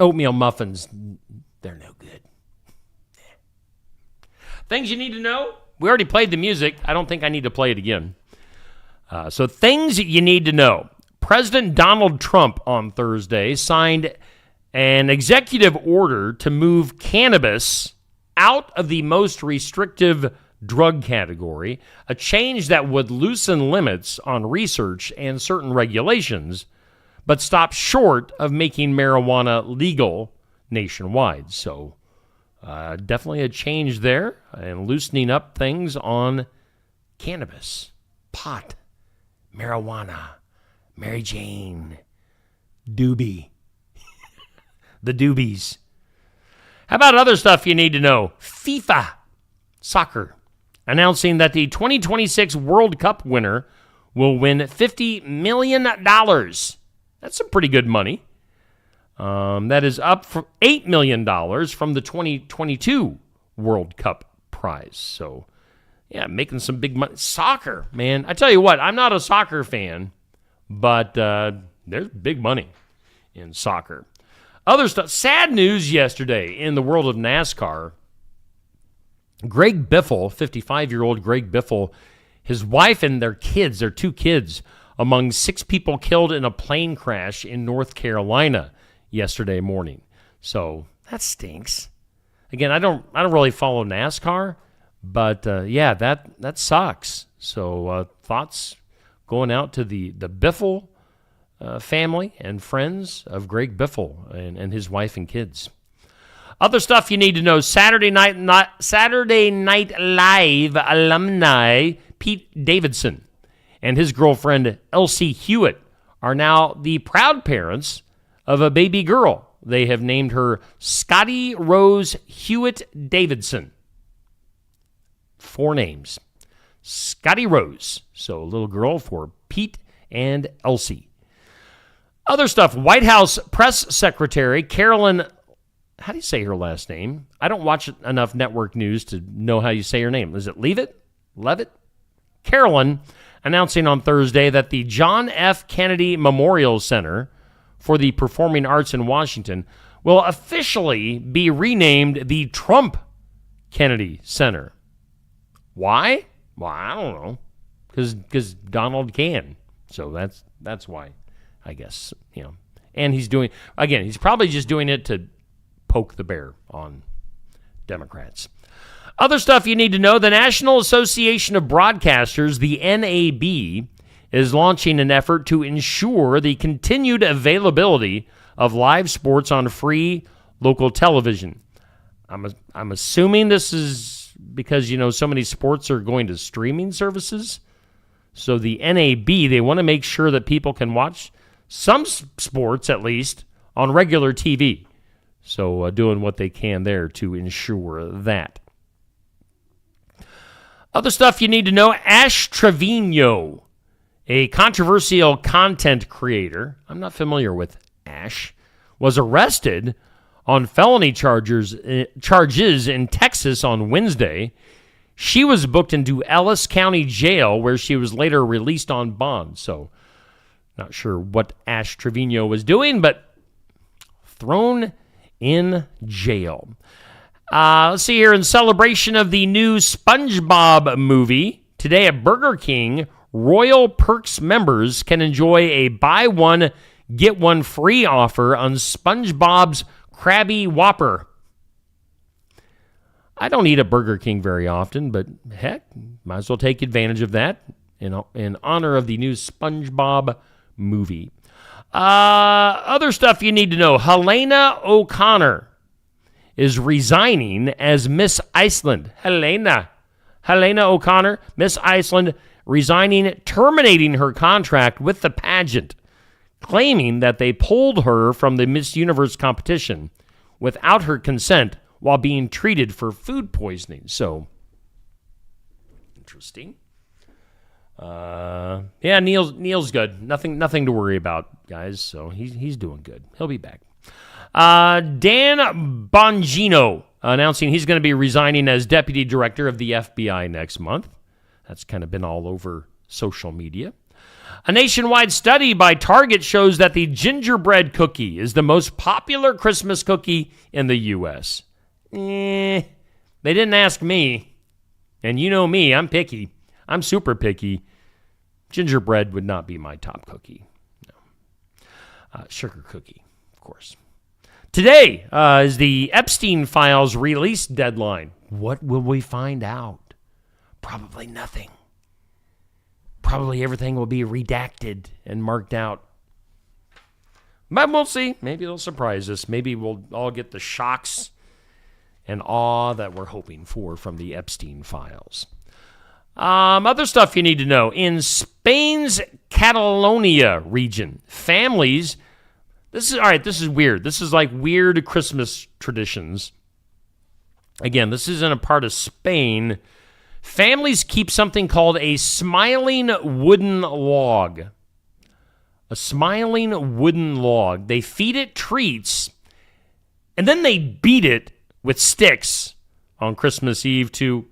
Oatmeal muffins, they're no good. Things you need to know. We already played the music. I don't think I need to play it again. So things you need to know. President Donald Trump on Thursday signed an executive order to move cannabis out of the most restrictive drug category, a change that would loosen limits on research and certain regulations, but stop short of making marijuana legal nationwide. So definitely a change there and loosening up things on cannabis, pot, marijuana, Mary Jane, doobie, the doobies. How about other stuff you need to know? FIFA, soccer, announcing that the 2026 World Cup winner will win $50 million. That's some pretty good money. That is up from $8 million from the 2022 World Cup prize. So, yeah, making some big money. Soccer, man. I tell you what, I'm not a soccer fan, but there's big money in soccer. Other stuff. Sad news yesterday in the world of NASCAR. Greg Biffle, 55-year-old Greg Biffle, his wife and their kids, their two kids, among 6 people killed in a plane crash in North Carolina yesterday morning. So that stinks. Again, I don't really follow NASCAR, but yeah, that sucks. So thoughts going out to the Biffle family and friends of Greg Biffle and his wife and kids. Other stuff you need to know. Saturday Night Live alumni Pete Davidson and his girlfriend Elsie Hewitt are now the proud parents of a baby girl. They have named her Scotty Rose Hewitt Davidson. 4 names. Scotty Rose. So a little girl for Pete and Elsie. Other stuff. White House Press Secretary Carolyn, how do you say her last name? I don't watch enough network news to know how you say her name. Is it Leavitt? Carolyn announcing on Thursday that the John F. Kennedy Memorial Center for the Performing Arts in Washington will officially be renamed the Trump Kennedy Center. Why? Well, I don't know. Because Donald can. So that's why, I guess. And he's probably just doing it to poke the bear on Democrats. Other stuff you need to know. The National Association of Broadcasters, the NAB, is launching an effort to ensure the continued availability of live sports on free local television. I'm assuming this is because, so many sports are going to streaming services. So the NAB, they want to make sure that people can watch some sports, at least, on regular TV. So doing what they can there to ensure that. Other stuff you need to know, Ash Trevino, a controversial content creator, I'm not familiar with Ash, was arrested on felony charges in Texas on Wednesday. She was booked into Ellis County Jail, where she was later released on bond. So, not sure what Ash Trevino was doing, but thrown in jail. Let's see here. In celebration of the new SpongeBob movie, today at Burger King, Royal Perks members can enjoy a buy one, get one free offer on SpongeBob's Krabby Whopper. I don't eat at Burger King very often, but heck, might as well take advantage of that in honor of the new SpongeBob movie. Other stuff you need to know. Helena O'Connor is resigning as Miss Iceland. Helena O'Connor, Miss Iceland, resigning, terminating her contract with the pageant, claiming that they pulled her from the Miss Universe competition without her consent while being treated for food poisoning. So, interesting. Yeah, Neil's good. Nothing to worry about, guys. So he's doing good. He'll be back. Dan Bongino announcing he's going to be resigning as deputy director of the FBI next month. That's kind of been all over social media. A nationwide study by Target shows that the gingerbread cookie is the most popular Christmas cookie in the U.S. They didn't ask me. And you know me, I'm picky. I'm super picky. Gingerbread would not be my top cookie. No. Sugar cookie, of course. Today is the Epstein Files release deadline. What will we find out? Probably nothing. Probably everything will be redacted and marked out. But we'll see. Maybe they'll surprise us. Maybe we'll all get the shocks and awe that we're hoping for from the Epstein Files. Other stuff you need to know. In Spain's Catalonia region, families... This is weird. This is like weird Christmas traditions. Again, this isn't a part of Spain. Families keep something called a smiling wooden log. A smiling wooden log. They feed it treats, and then they beat it with sticks on Christmas Eve to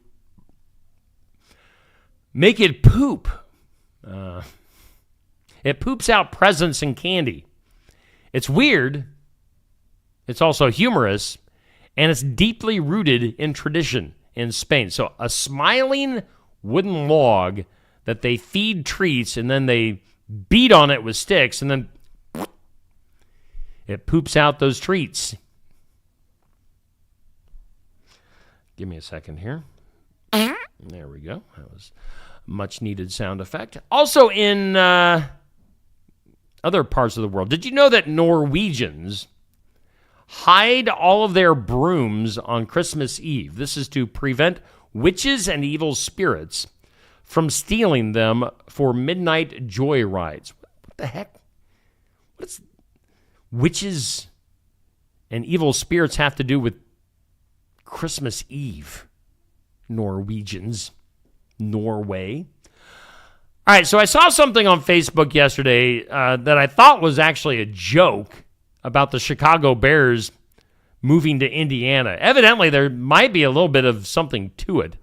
make it poop. It poops out presents and candy. It's weird, it's also humorous, and it's deeply rooted in tradition in Spain. So a smiling wooden log that they feed treats, and then they beat on it with sticks, and then it poops out those treats. Give me a second here. There we go. That was a much-needed sound effect. Also in... other parts of the world. Did you know that Norwegians hide all of their brooms on Christmas Eve? This is to prevent witches and evil spirits from stealing them for midnight joy rides. What the heck? What's witches and evil spirits have to do with Christmas Eve? Norwegians. Norway. All right, so I saw something on Facebook yesterday that I thought was actually a joke about the Chicago Bears moving to Indiana. Evidently, there might be a little bit of something to it,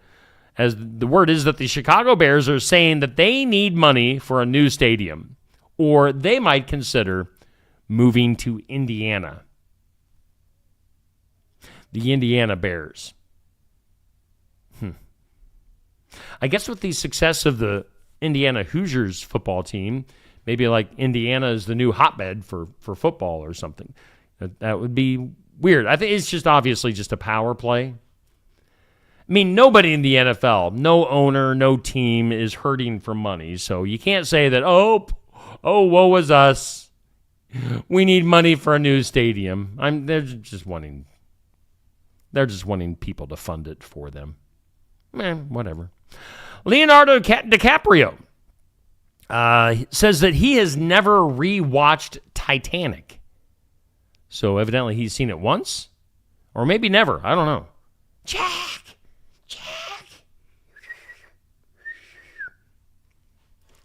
as the word is that the Chicago Bears are saying that they need money for a new stadium, or they might consider moving to Indiana. The Indiana Bears. I guess with the success of the Indiana Hoosiers football team, maybe like Indiana is the new hotbed for football or something. That would be weird. I think it's just obviously just a power play. I mean, nobody in the NFL, no owner, no team is hurting for money. So you can't say that, oh, woe is us. We need money for a new stadium. They're just wanting They're just wanting people to fund it for them. Whatever. Leonardo DiCaprio says that he has never rewatched Titanic. So evidently he's seen it once, or maybe never. I don't know. Jack.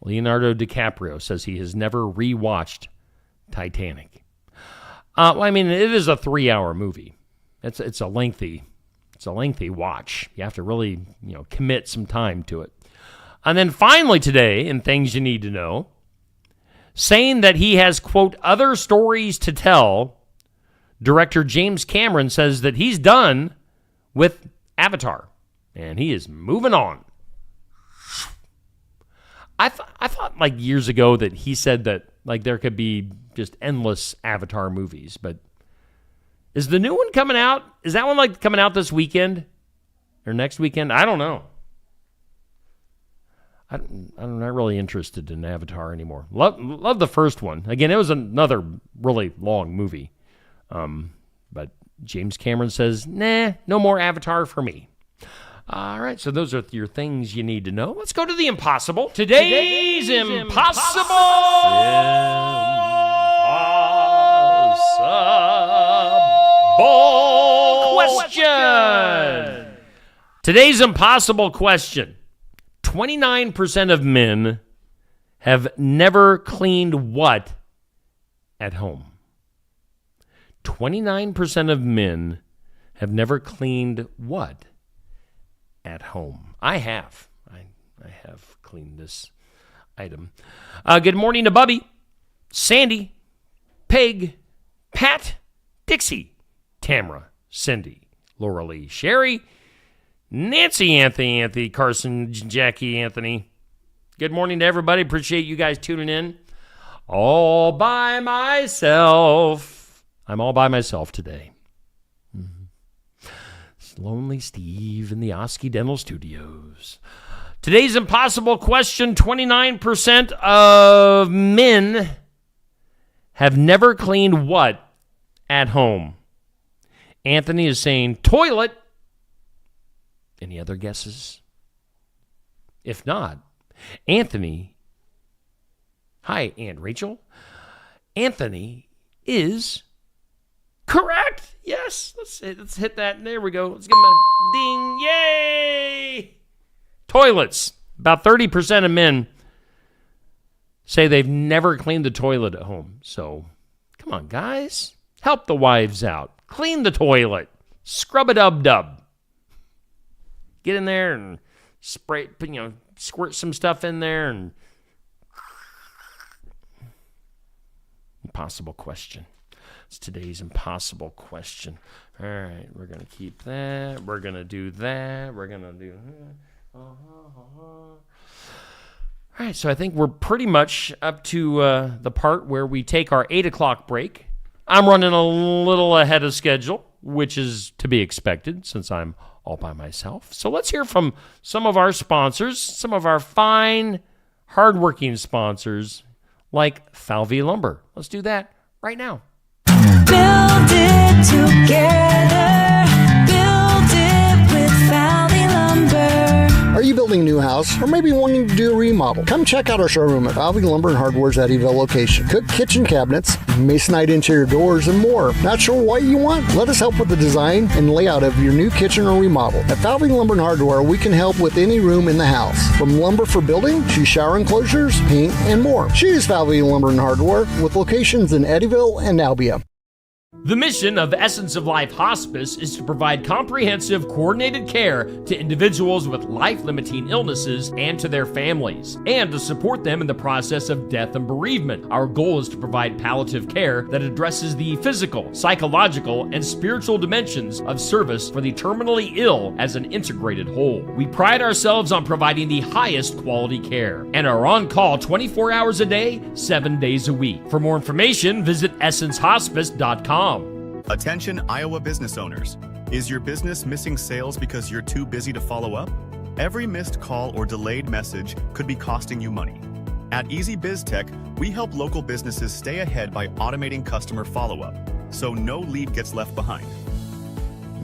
Leonardo DiCaprio says he has never rewatched Titanic. It is a 3-hour movie. It's a lengthy watch. You have to really, commit some time to it. And then finally today, in Things You Need to Know, saying that he has, quote, other stories to tell, director James Cameron says that he's done with Avatar, and he is moving on. I thought like years ago that he said that like there could be just endless Avatar movies, but is the new one coming out? Is that one like coming out this weekend or next weekend? I don't know. I'm not really interested in Avatar anymore. Love the first one. Again, it was another really long movie. But James Cameron says, nah, no more Avatar for me. All right, so those are your things you need to know. Let's go to the impossible. Today's impossible question. Today's impossible question. 29% of men have never cleaned what at home? 29% of men have never cleaned what at home? I have. I have cleaned this item. Good morning to Bubby, Sandy, Peg, Pat, Dixie, Tamara, Cindy, Laura Lee, Sherry, Nancy, Anthony, Carson, Jackie, Anthony. Good morning to everybody. Appreciate you guys tuning in. All by myself. I'm all by myself today. It's Lonely Steve in the Osky Dental Studios. Today's impossible question. 29% of men have never cleaned what at home? Anthony is saying toilet. Any other guesses? If not, Anthony. Hi, Aunt Rachel. Anthony is correct. Yes. Let's hit that. There we go. Let's give him a ding. Yay! Toilets. About 30% of men say they've never cleaned the toilet at home. So, come on, guys. Help the wives out. Clean the toilet. Scrub-a-dub-dub. Get in there and spray, squirt some stuff in there. And impossible question. It's today's impossible question. All right, we're going to keep that. We're going to do that. We're going to do that. All right, so I think we're pretty much up to the part where we take our 8 o'clock break. I'm running a little ahead of schedule, which is to be expected since I'm all by myself. So let's hear from some of our sponsors, some of our fine, hardworking sponsors like Falvey Lumber. Let's do that right now. Build it together. Build it with Falvey Lumber. Are you building a new house or maybe wanting to do a remodel? Come check out our showroom at Falvey Lumber and Hardware's Eddyville location. Cook kitchen cabinets, masonite interior doors, and more. Not sure what you want? Let us help with the design and layout of your new kitchen or remodel. At Falvey Lumber and Hardware, we can help with any room in the house. From lumber for building to shower enclosures, paint, and more. Choose Falvey Lumber and Hardware with locations in Eddyville and Albia. The mission of Essence of Life Hospice is to provide comprehensive, coordinated care to individuals with life-limiting illnesses and to their families, and to support them in the process of death and bereavement. Our goal is to provide palliative care that addresses the physical, psychological, and spiritual dimensions of service for the terminally ill as an integrated whole. We pride ourselves on providing the highest quality care and are on call 24 hours a day, 7 days a week. For more information, visit essencehospice.com. Attention Iowa business owners. Is your business missing sales because you're too busy to follow up? Every missed call or delayed message could be costing you money. At Easy Biz Tech, we help local businesses stay ahead by automating customer follow-up, so no lead gets left behind.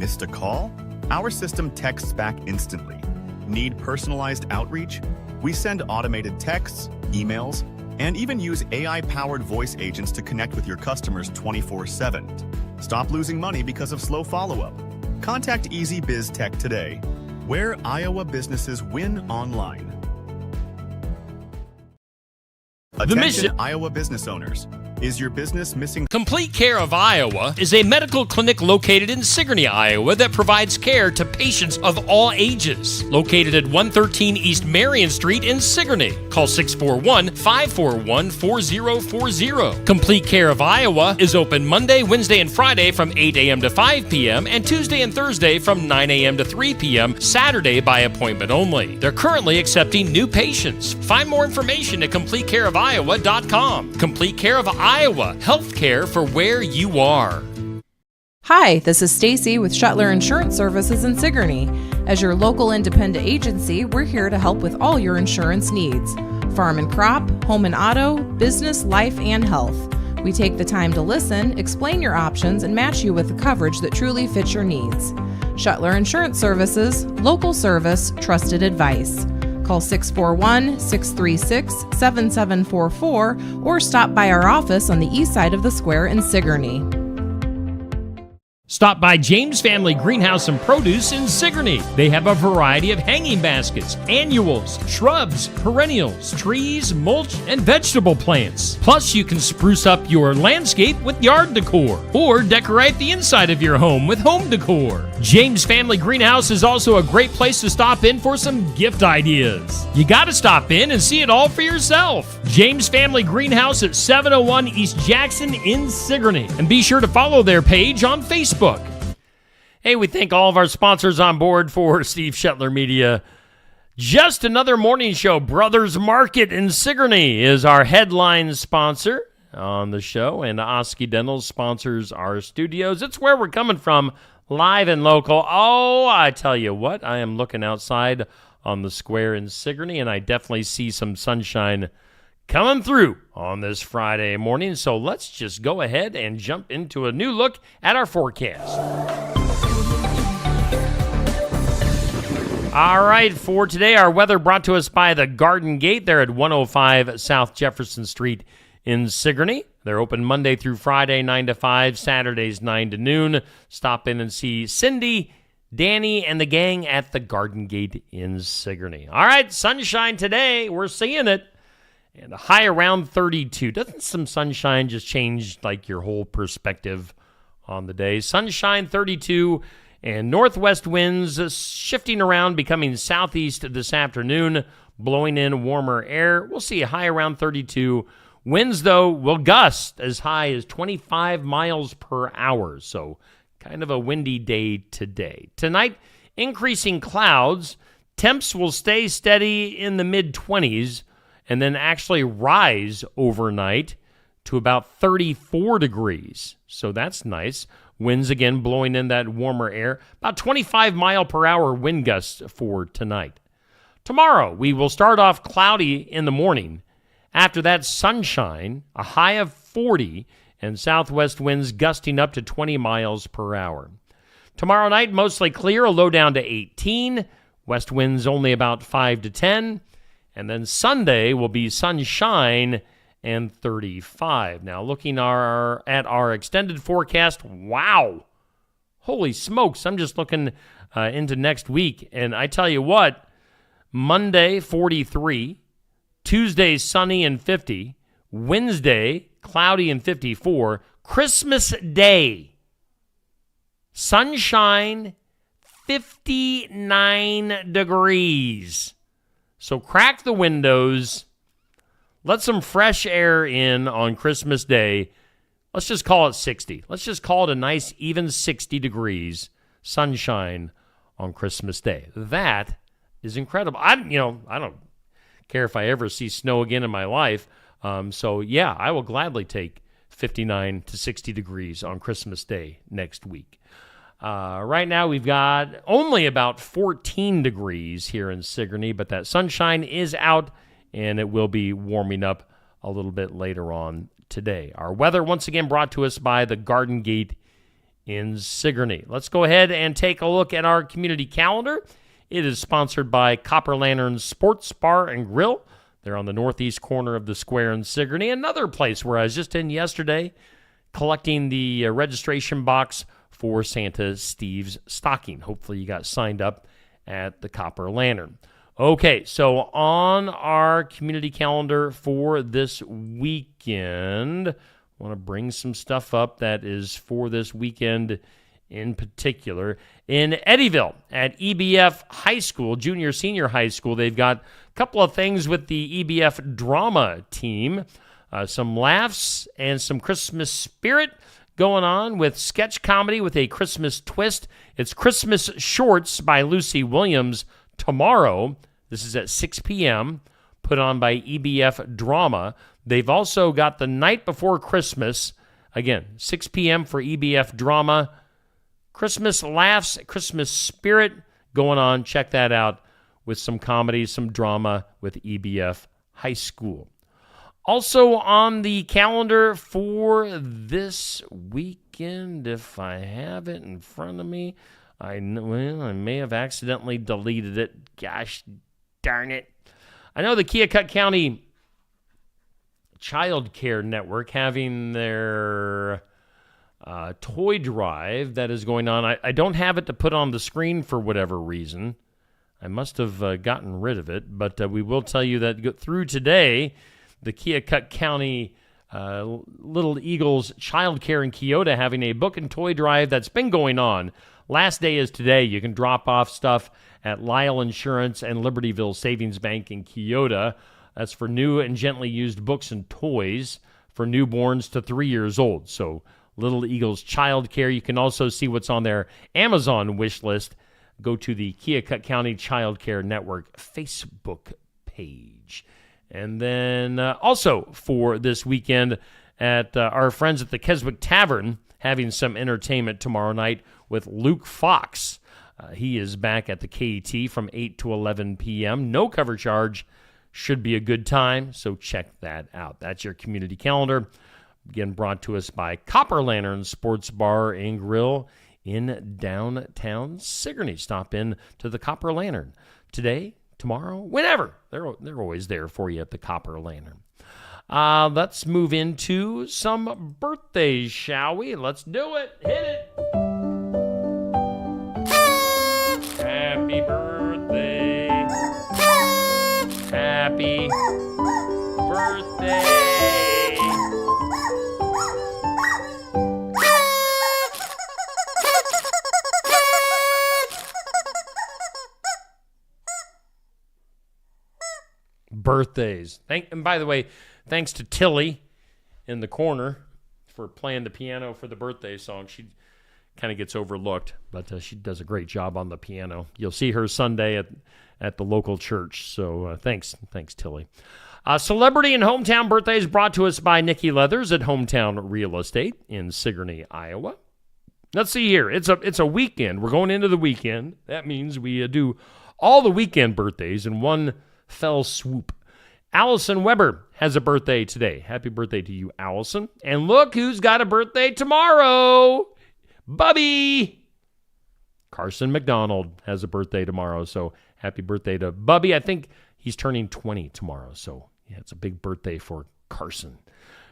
Missed a call? Our system texts back instantly. Need personalized outreach? We send automated texts, emails, and even use AI-powered voice agents to connect with your customers 24/7. Stop losing money because of slow follow-up. Contact Easy Biz Tech today, where Iowa businesses win online. The mission, Attention Iowa business owners. Is your business missing? Complete Care of Iowa is a medical clinic located in Sigourney, Iowa that provides care to patients of all ages. Located at 113 East Marion Street in Sigourney. Call 641-541-4040. Complete Care of Iowa is open Monday, Wednesday, and Friday from 8 a.m. to 5 p.m. and Tuesday and Thursday from 9 a.m. to 3 p.m. Saturday by appointment only. They're currently accepting new patients. Find more information at CompleteCareOfIowa.com. Complete Care of Iowa, healthcare for where you are. Hi, this is Stacy with Shuttler Insurance Services in Sigourney. As your local independent agency, we're here to help with all your insurance needs. Farm and crop, home and auto, business, life, and health. We take the time to listen, explain your options, and match you with the coverage that truly fits your needs. Shuttler Insurance Services, local service, trusted advice. Call 641-636-7744 or stop by our office on the east side of the square in Sigourney. Stop by James Family Greenhouse and Produce in Sigourney. They have a variety of hanging baskets, annuals, shrubs, perennials, trees, mulch, and vegetable plants. Plus, you can spruce up your landscape with yard decor or decorate the inside of your home with home decor. James Family Greenhouse is also a great place to stop in for some gift ideas. You gotta stop in and see it all for yourself. James Family Greenhouse at 701 East Jackson in Sigourney. And be sure to follow their page on Facebook. Hey, we thank all of our sponsors on board for Steve Shetler Media. Just Another Morning Show. Brothers Market in Sigourney is our headline sponsor on the show, and Osky Dental sponsors our studios. It's where we're coming from, live and local. Oh, I tell you what, I am looking outside on the square in Sigourney, and I definitely see some sunshine coming through on this Friday morning. So let's just go ahead and jump into a new look at our forecast. All right, for today, our weather brought to us by the Garden Gate. They're at 105 South Jefferson Street in Sigourney. They're open Monday through Friday, 9 to 5, Saturdays, 9 to noon. Stop in and see Cindy, Danny, and the gang at the Garden Gate in Sigourney. All right, sunshine today. We're seeing it. And a high around 32. Doesn't some sunshine just change like your whole perspective on the day? Sunshine 32 and northwest winds shifting around, becoming southeast this afternoon, blowing in warmer air. We'll see a high around 32. Winds, though, will gust as high as 25 miles per hour. So kind of a windy day today. Tonight, increasing clouds. Temps will stay steady in the mid-20s. And then actually rise overnight to about 34 degrees. So that's nice. Winds again blowing in that warmer air. About 25 mile per hour wind gusts for tonight. Tomorrow, we will start off cloudy in the morning. After that, sunshine, a high of 40, and southwest winds gusting up to 20 miles per hour. Tomorrow night, mostly clear, a low down to 18. West winds only about 5 to 10. And then Sunday will be sunshine and 35. Now, looking at our extended forecast, wow. Holy smokes, I'm just looking into next week. And I tell you what, Monday, 43. Tuesday, sunny and 50. Wednesday, cloudy and 54. Christmas Day, sunshine, 59 degrees. So crack the windows, let some fresh air in on Christmas Day. Let's just call it 60. Let's just call it a nice even 60 degrees, sunshine on Christmas Day. That is incredible. I don't care if I ever see snow again in my life. So yeah, I will gladly take 59 to 60 degrees on Christmas Day next week. Right now, we've got only about 14 degrees here in Sigourney, but that sunshine is out, and it will be warming up a little bit later on today. Our weather, once again, brought to us by the Garden Gate in Sigourney. Let's go ahead and take a look at our community calendar. It is sponsored by Copper Lantern Sports Bar and Grill. They're on the northeast corner of the square in Sigourney. Another place where I was just in yesterday collecting the registration box for Santa Steve's stocking. Hopefully you got signed up at the Copper Lantern. Okay, so on our community calendar for this weekend, I want to bring some stuff up that is for this weekend in particular. In Eddyville at EBF High School, junior, senior high school, they've got a couple of things with the EBF drama team. Some laughs and some Christmas spirit going on with sketch comedy with a Christmas twist. It's Christmas Shorts by Lucy Williams tomorrow. This is at 6 p.m., put on by EBF Drama. They've also got The Night Before Christmas, again, 6 p.m. for EBF Drama. Christmas laughs, Christmas spirit going on. Check that out with some comedy, some drama with EBF High School. Also on the calendar for this weekend, if I have it in front of me, I may have accidentally deleted it. Gosh darn it. I know the Keokuk County Child Care Network having their toy drive that is going on. I don't have it to put on the screen for whatever reason. I must have gotten rid of it, but we will tell you that through today, the Keokuk County Little Eagles Child Care in Keota having a book and toy drive that's been going on. Last day is today. You can drop off stuff at Lyle Insurance and Libertyville Savings Bank in Keota. That's for new and gently used books and toys for newborns to 3 years old. So Little Eagles Child Care. You can also see what's on their Amazon wish list. Go to the Keokuk County Child Care Network Facebook page. And then also for this weekend at our friends at the Keswick Tavern, having some entertainment tomorrow night with Luke Fox. He is back at the KET from 8 to 11 p.m. No cover charge. Should be a good time, so check that out. That's your community calendar. Again, brought to us by Copper Lantern Sports Bar and Grill in downtown Sigourney. Stop in to the Copper Lantern today, tomorrow, whenever. They're always there for you at the Copper Lantern. Let's move into some birthdays, shall we? Let's do it. Hit it. Happy birthday. Happy birthday. Birthdays. And by the way, thanks to Tilly in the corner for playing the piano for the birthday song. She kind of gets overlooked, but she does a great job on the piano. You'll see her Sunday at the local church. So thanks, Tilly. Celebrity and hometown birthdays brought to us by Nikki Leathers at Hometown Real Estate in Sigourney, Iowa. Let's see here. It's a weekend. We're going into the weekend. That means we do all the weekend birthdays in one fell swoop. Allison Weber has a birthday today. Happy birthday to you, Allison. And look who's got a birthday tomorrow. Bubby. Carson McDonald has a birthday tomorrow. So happy birthday to Bubby. I think he's turning 20 tomorrow. So yeah, it's a big birthday for Carson.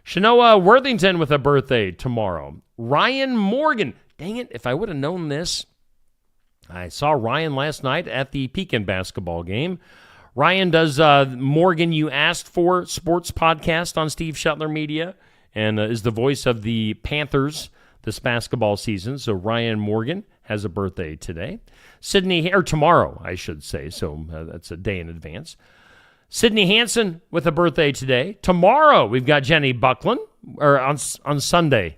Shanoa Worthington with a birthday tomorrow. Ryan Morgan. Dang it, if I would have known this. I saw Ryan last night at the Pekin basketball game. Ryan does Morgan You Asked For sports podcast on Steve Shetler Media and is the voice of the Panthers this basketball season. So Ryan Morgan has a birthday today. Tomorrow, I should say. So that's a day in advance. Sydney Hansen with a birthday today. Tomorrow, we've got Jenny Buckland, or on Sunday.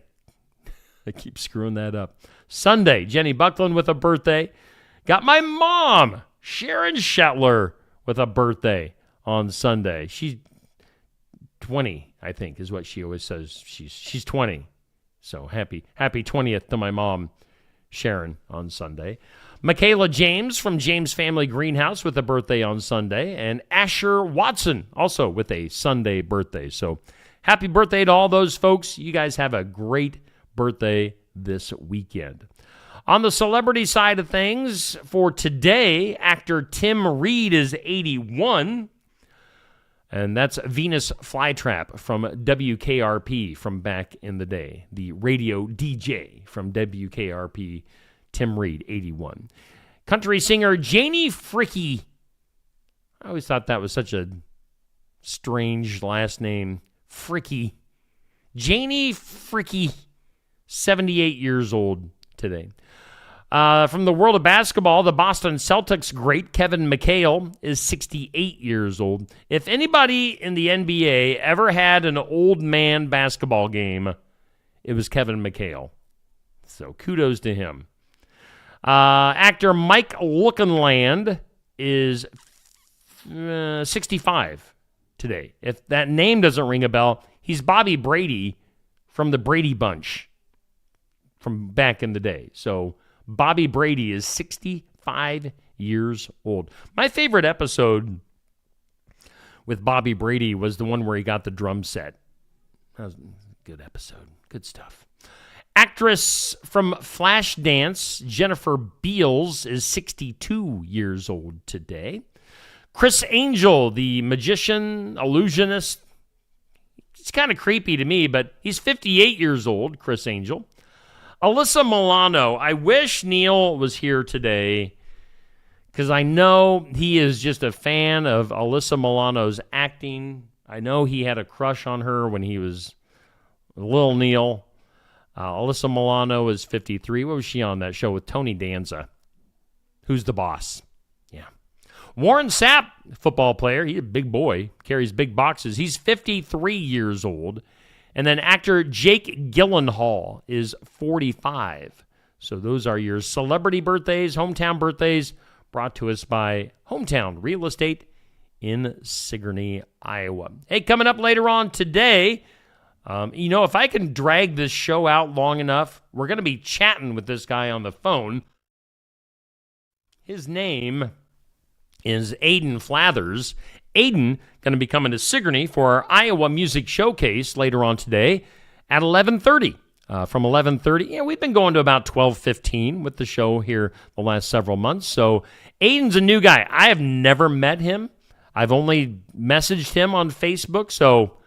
I keep screwing that up. Sunday, Jenny Buckland with a birthday. Got my mom, Sharon Shetler, with a birthday on Sunday. She's 20, I think, is what she always says. She's 20. So happy 20th to my mom, Sharon, on Sunday. Michaela James from James Family Greenhouse with a birthday on Sunday. And Asher Watson also with a Sunday birthday. So happy birthday to all those folks. You guys have a great birthday this weekend. On the celebrity side of things, for today, actor Tim Reed is 81. And that's Venus Flytrap from WKRP from back in the day. The radio DJ from WKRP, Tim Reed, 81. Country singer Janie Fricke. I always thought that was such a strange last name. Fricke. Janie Fricke, 78 years old today. From the world of basketball, the Boston Celtics great Kevin McHale is 68 years old. If anybody in the NBA ever had an old man basketball game, it was Kevin McHale. So kudos to him. Actor Mike Lookenland is 65 today. If that name doesn't ring a bell, he's Bobby Brady from the Brady Bunch from back in the day. So Bobby Brady is 65 years old. My favorite episode with Bobby Brady was the one where he got the drum set. That was a good episode. Good stuff. Actress from Flashdance, Jennifer Beals, is 62 years old today. Chris Angel, the magician, illusionist. He's kind of creepy to me, but he's 58 years old, Chris Angel. Alyssa Milano. I wish Neil was here today because I know he is just a fan of Alyssa Milano's acting. I know he had a crush on her when he was little Neil. Alyssa Milano is 53. What was she on that show with Tony Danza? Who's the Boss? Yeah. Warren Sapp, football player. He's a big boy, carries big boxes. He's 53 years old. And then actor Jake Gyllenhaal is 45. So those are your celebrity birthdays, hometown birthdays, brought to us by Hometown Real Estate in Sigourney, Iowa. Hey, coming up later on today, if I can drag this show out long enough, we're going to be chatting with this guy on the phone. His name is Aiden Flathers. Aiden going to be coming to Sigourney for our Iowa Music Showcase later on today at 11:30. From 11:30, we've been going to about 12:15 with the show here the last several months. So Aiden's a new guy. I have never met him. I've only messaged him on Facebook. So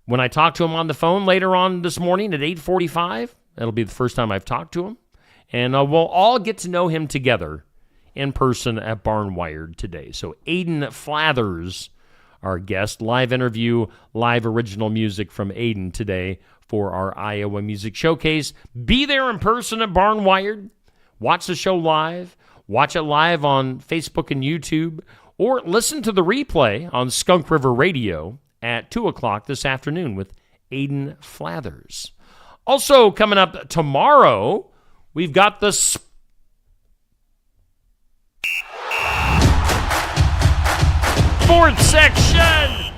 when I talk to him on the phone later on this morning at 8:45, that'll be the first time I've talked to him. And we'll all get to know him together in person at Barnwired today. So Aiden Flathers, our guest, live interview, live original music from Aiden today for our Iowa Music Showcase. Be there in person at Barnwired. Watch the show live. Watch it live on Facebook and YouTube. Or listen to the replay on Skunk River Radio at 2 o'clock this afternoon with Aiden Flathers. Also coming up tomorrow, we've got the sports section.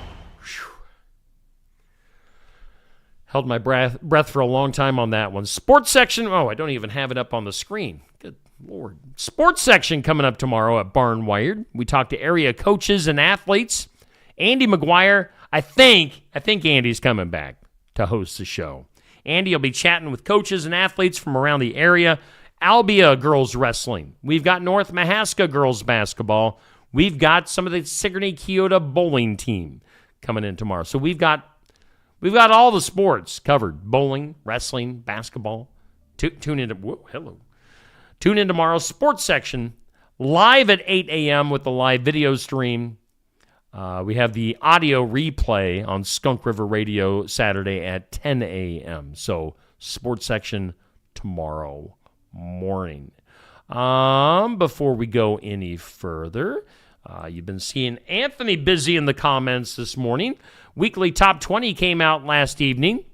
Held my breath for a long time on that one. Sports section. Oh, I don't even have it up on the screen. Good Lord. Sports section coming up tomorrow at Barnwired. We talk to area coaches and athletes. Andy McGuire. I think Andy's coming back to host the show. Andy will be chatting with coaches and athletes from around the area. Albia girls wrestling. We've got North Mahaska girls basketball. We've got some of the Sigourney Keota bowling team coming in tomorrow. So we've got all the sports covered. Bowling, wrestling, basketball. Tune in tomorrow. Sports section live at 8 a.m. with the live video stream. We have the audio replay on Skunk River Radio Saturday at 10 a.m. So sports section tomorrow morning. Before we go any further, you've been seeing Anthony busy in the comments this morning. Weekly Top 20 came out last evening.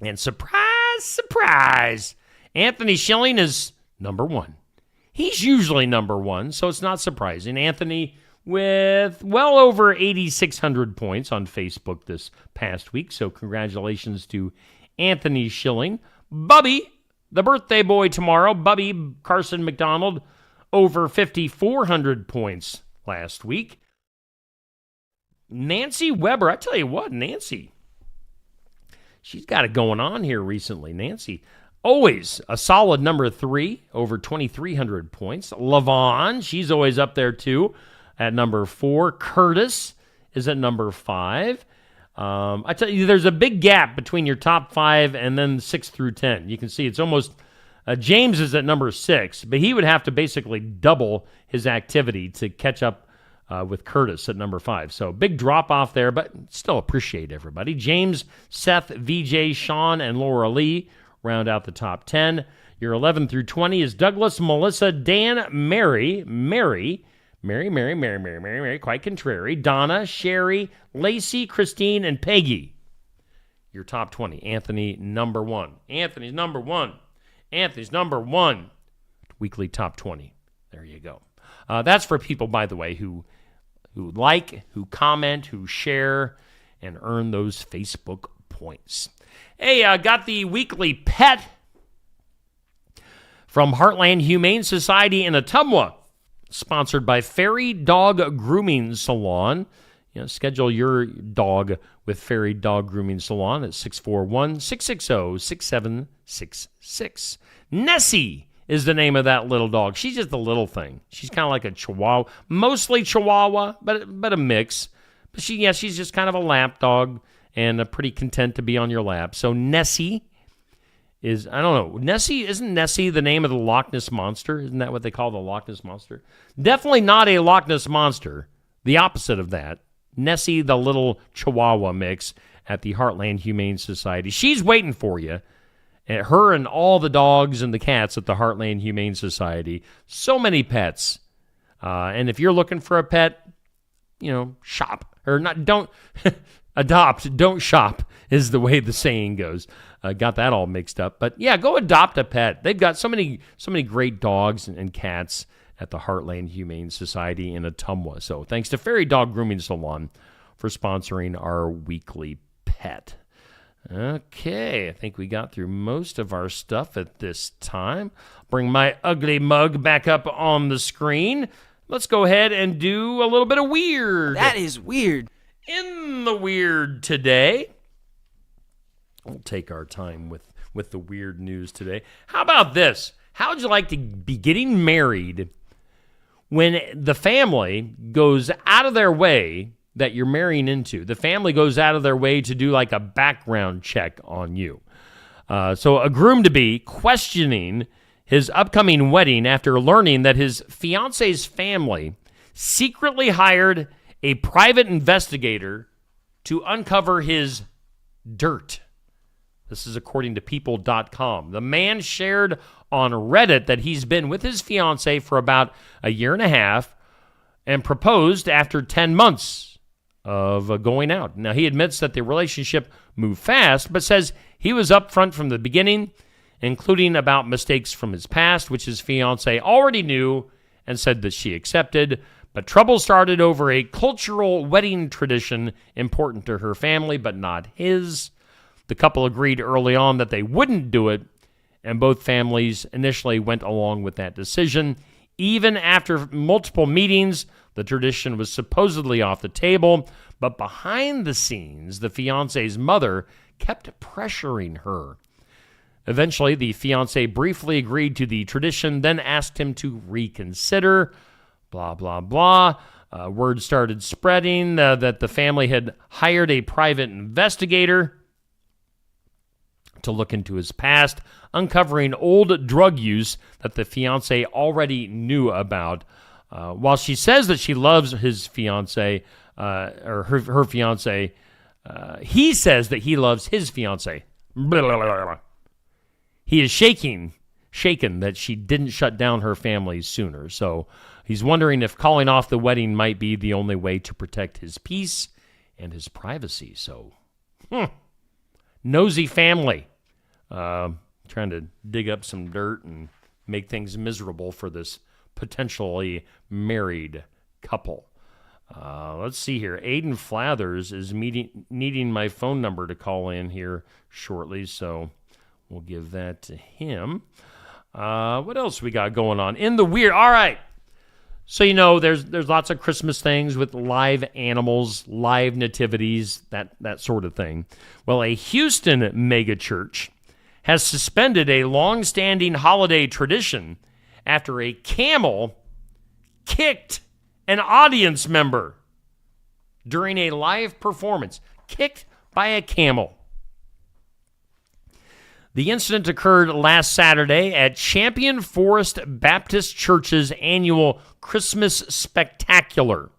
And surprise, surprise, Anthony Schilling is number one. He's usually number one, so it's not surprising. Anthony with well over 8,600 points on Facebook this past week. So congratulations to Anthony Schilling. Bubby, the birthday boy tomorrow, Bubby Carson McDonald, over 5,400 points last week. Nancy Weber, I tell you what, Nancy, she's got it going on here recently. Nancy, always a solid number 3, over 2,300 points. Lavon, she's always up there too at number 4. Curtis is at number 5. I tell you, there's a big gap between your top 5 and then 6 through 10. You can see it's almost, James is at number 6, but he would have to basically double his activity to catch up with Curtis at number 5. So big drop off there, but still appreciate everybody. James, Seth, VJ, Sean, and Laura Lee round out the top 10. Your 11 through 20 is Douglas, Melissa, Dan, Mary, quite contrary, Donna, Sherry, Lacey, Christine, and Peggy. Your top 20. Anthony, number 1. Anthony's number 1. Weekly top 20. There you go. That's for people, by the way, who like, who comment, who share, and earn those Facebook points. Hey, I got the weekly pet from Heartland Humane Society in Ottumwa, sponsored by Fairy Dog Grooming Salon. Schedule your dog with Fairy Dog Grooming Salon at 641-660-6766. Nessie is the name of that little dog. She's just a little thing. She's kind of like a Chihuahua, mostly Chihuahua, but a mix. But she's just kind of a lap dog and pretty content to be on your lap. So Nessie is, I don't know, isn't Nessie the name of the Loch Ness Monster? Isn't that what they call the Loch Ness Monster? Definitely not a Loch Ness Monster. The opposite of that. Nessie, the little Chihuahua mix at the Heartland Humane Society. She's waiting for you. Her and all the dogs and the cats at the Heartland Humane Society. So many pets. And if you're looking for a pet, shop. Or not, don't adopt, don't shop is the way the saying goes. Got that all mixed up. But yeah, go adopt a pet. They've got so many great dogs and cats at the Heartland Humane Society in Ottumwa. So thanks to Fairy Dog Grooming Salon for sponsoring our weekly pet. Okay, I think we got through most of our stuff at this time. Bring my ugly mug back up on the screen. Let's go ahead and do a little bit of weird. That is weird. In the weird today, we'll take our time with the weird news today. How about this? How would you like to be getting married when the family goes out of their way that you're marrying into? The family goes out of their way to do like a background check on you. So a groom-to-be questioning his upcoming wedding after learning that his fiance's family secretly hired a private investigator to uncover his dirt. This is according to people.com. The man shared on Reddit that he's been with his fiancée for about a year and a half and proposed after 10 months of going out. Now, he admits that the relationship moved fast, but says he was upfront from the beginning, including about mistakes from his past, which his fiancée already knew and said that she accepted. But trouble started over a cultural wedding tradition important to her family, but not his. The couple agreed early on that they wouldn't do it, and both families initially went along with that decision. Even after multiple meetings, the tradition was supposedly off the table, but behind the scenes, the fiancé's mother kept pressuring her. Eventually, the fiancé briefly agreed to the tradition, then asked him to reconsider. Blah, blah, blah. Word started spreading that the family had hired a private investigator to look into his past, uncovering old drug use that the fiancé already knew about. While she says that she loves his fiancé, or her fiancé, he says that he loves his fiancé. Blah, blah, blah, blah. He is shaken that she didn't shut down her family sooner. So he's wondering if calling off the wedding might be the only way to protect his peace and his privacy. So, nosy family. Trying to dig up some dirt and make things miserable for this potentially married couple. Let's see here. Aiden Flathers is needing my phone number to call in here shortly, so we'll give that to him. What else we got going on? In the weird. All right. So, there's lots of Christmas things with live animals, live nativities, that sort of thing. Well, a Houston megachurch has suspended a long-standing holiday tradition after a camel kicked an audience member during a live performance. Kicked by a camel. The incident occurred last Saturday at Champion Forest Baptist Church's annual Christmas Spectacular,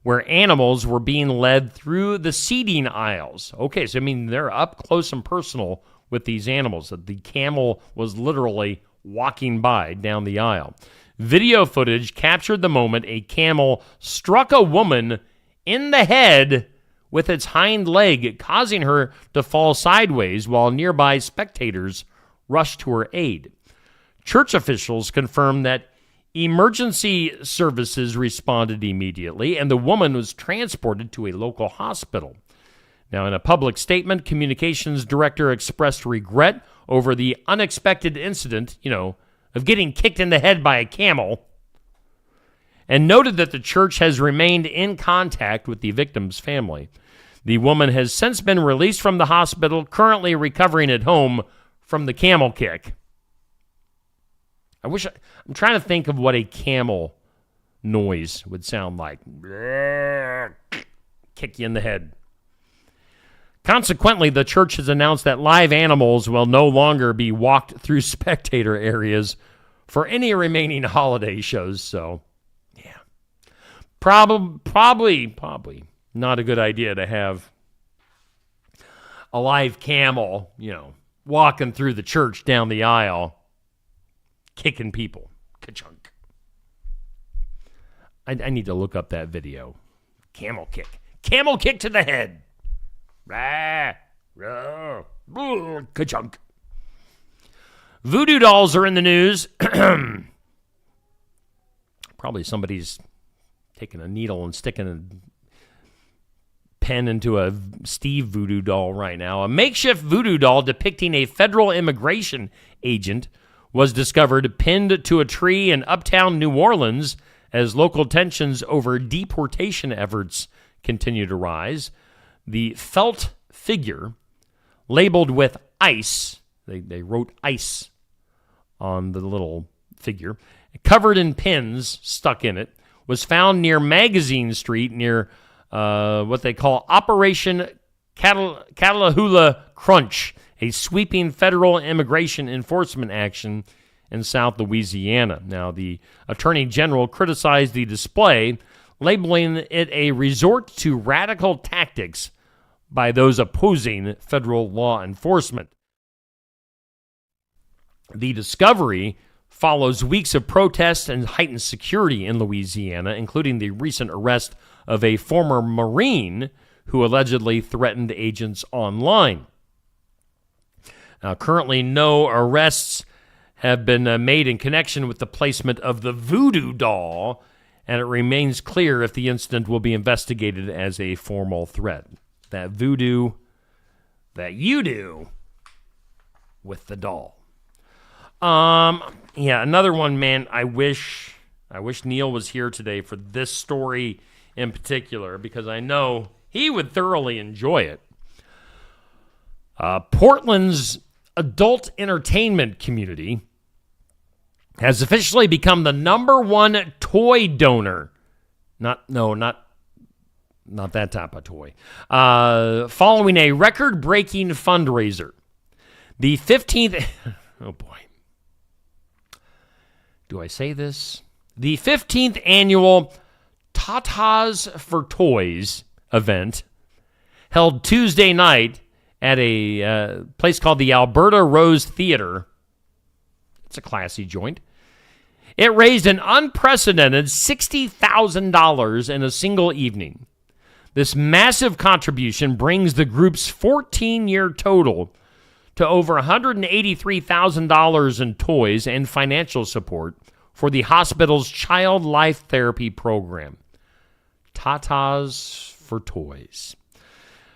where animals were being led through the seating aisles. Okay, so they're up close and personal with these animals. The camel was literally walking by down the aisle. Video footage captured the moment a camel struck a woman in the head with its hind leg, causing her to fall sideways while nearby spectators rushed to her aid. Church officials confirmed that emergency services responded immediately, and the woman was transported to a local hospital. Now, in a public statement, communications director expressed regret over the unexpected incident, of getting kicked in the head by a camel, and noted that the church has remained in contact with the victim's family. The woman has since been released from the hospital, currently recovering at home from the camel kick. I'm trying to think of what a camel noise would sound like. Kick you in the head. Consequently, the church has announced that live animals will no longer be walked through spectator areas for any remaining holiday shows. So, yeah. Probably not a good idea to have a live camel, walking through the church down the aisle, kicking people. Ka-chunk. I need to look up that video. Camel kick. Camel kick to the head. Ka-chunk. Voodoo dolls are in the news. Probably somebody's taking a needle and sticking a pen into a Steve voodoo doll right now. A makeshift voodoo doll depicting a federal immigration agent was discovered pinned to a tree in uptown New Orleans as local tensions over deportation efforts continue to rise. The felt figure, labeled with ICE, they wrote ICE on the little figure, covered in pins stuck in it, was found near Magazine Street near what they call Operation Catalahula Crunch, a sweeping federal immigration enforcement action in South Louisiana. Now, the Attorney General criticized the display, labeling it a resort to radical tactics by those opposing federal law enforcement. The discovery follows weeks of protests and heightened security in Louisiana, including the recent arrest of a former Marine who allegedly threatened agents online. Now, currently, no arrests have been made in connection with the placement of the voodoo doll, and it remains clear if the incident will be investigated as a formal threat. That voodoo that you do with the doll. Yeah, another one, man. I wish Neil was here today for this story in particular, because I know he would thoroughly enjoy it. Portland's adult entertainment community has officially become the #1 toy donor. Not that type of toy. Following a record-breaking fundraiser. The 15th... Oh, boy. Do I say this? The 15th annual Tatas for Toys event, held Tuesday night at a place called the Alberta Rose Theater. It's a classy joint. It raised an unprecedented $60,000 in a single evening. This massive contribution brings the group's 14-year total to over $183,000 in toys and financial support for the hospital's Child Life Therapy program. Tatas for Toys.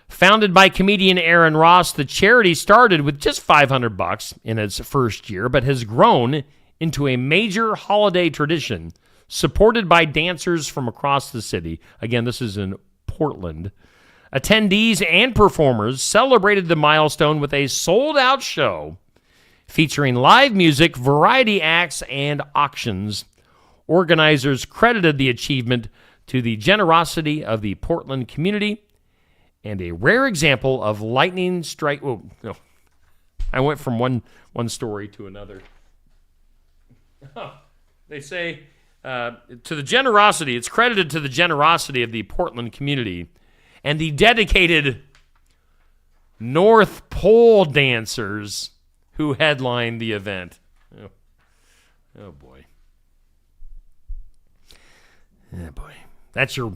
Founded by comedian Aaron Ross, the charity started with just $500 in its first year, but has grown into a major holiday tradition supported by dancers from across the city. Again, this is in Portland. Attendees and performers celebrated the milestone with a sold-out show featuring live music, variety acts, and auctions. Organizers credited the achievement to the generosity of the Portland community and a rare example of lightning strike. Oh, no. I went from one story to another. They say to the generosity, it's credited to the generosity of the Portland community and the dedicated North Pole dancers who headlined the event. Oh boy. Oh boy. That's your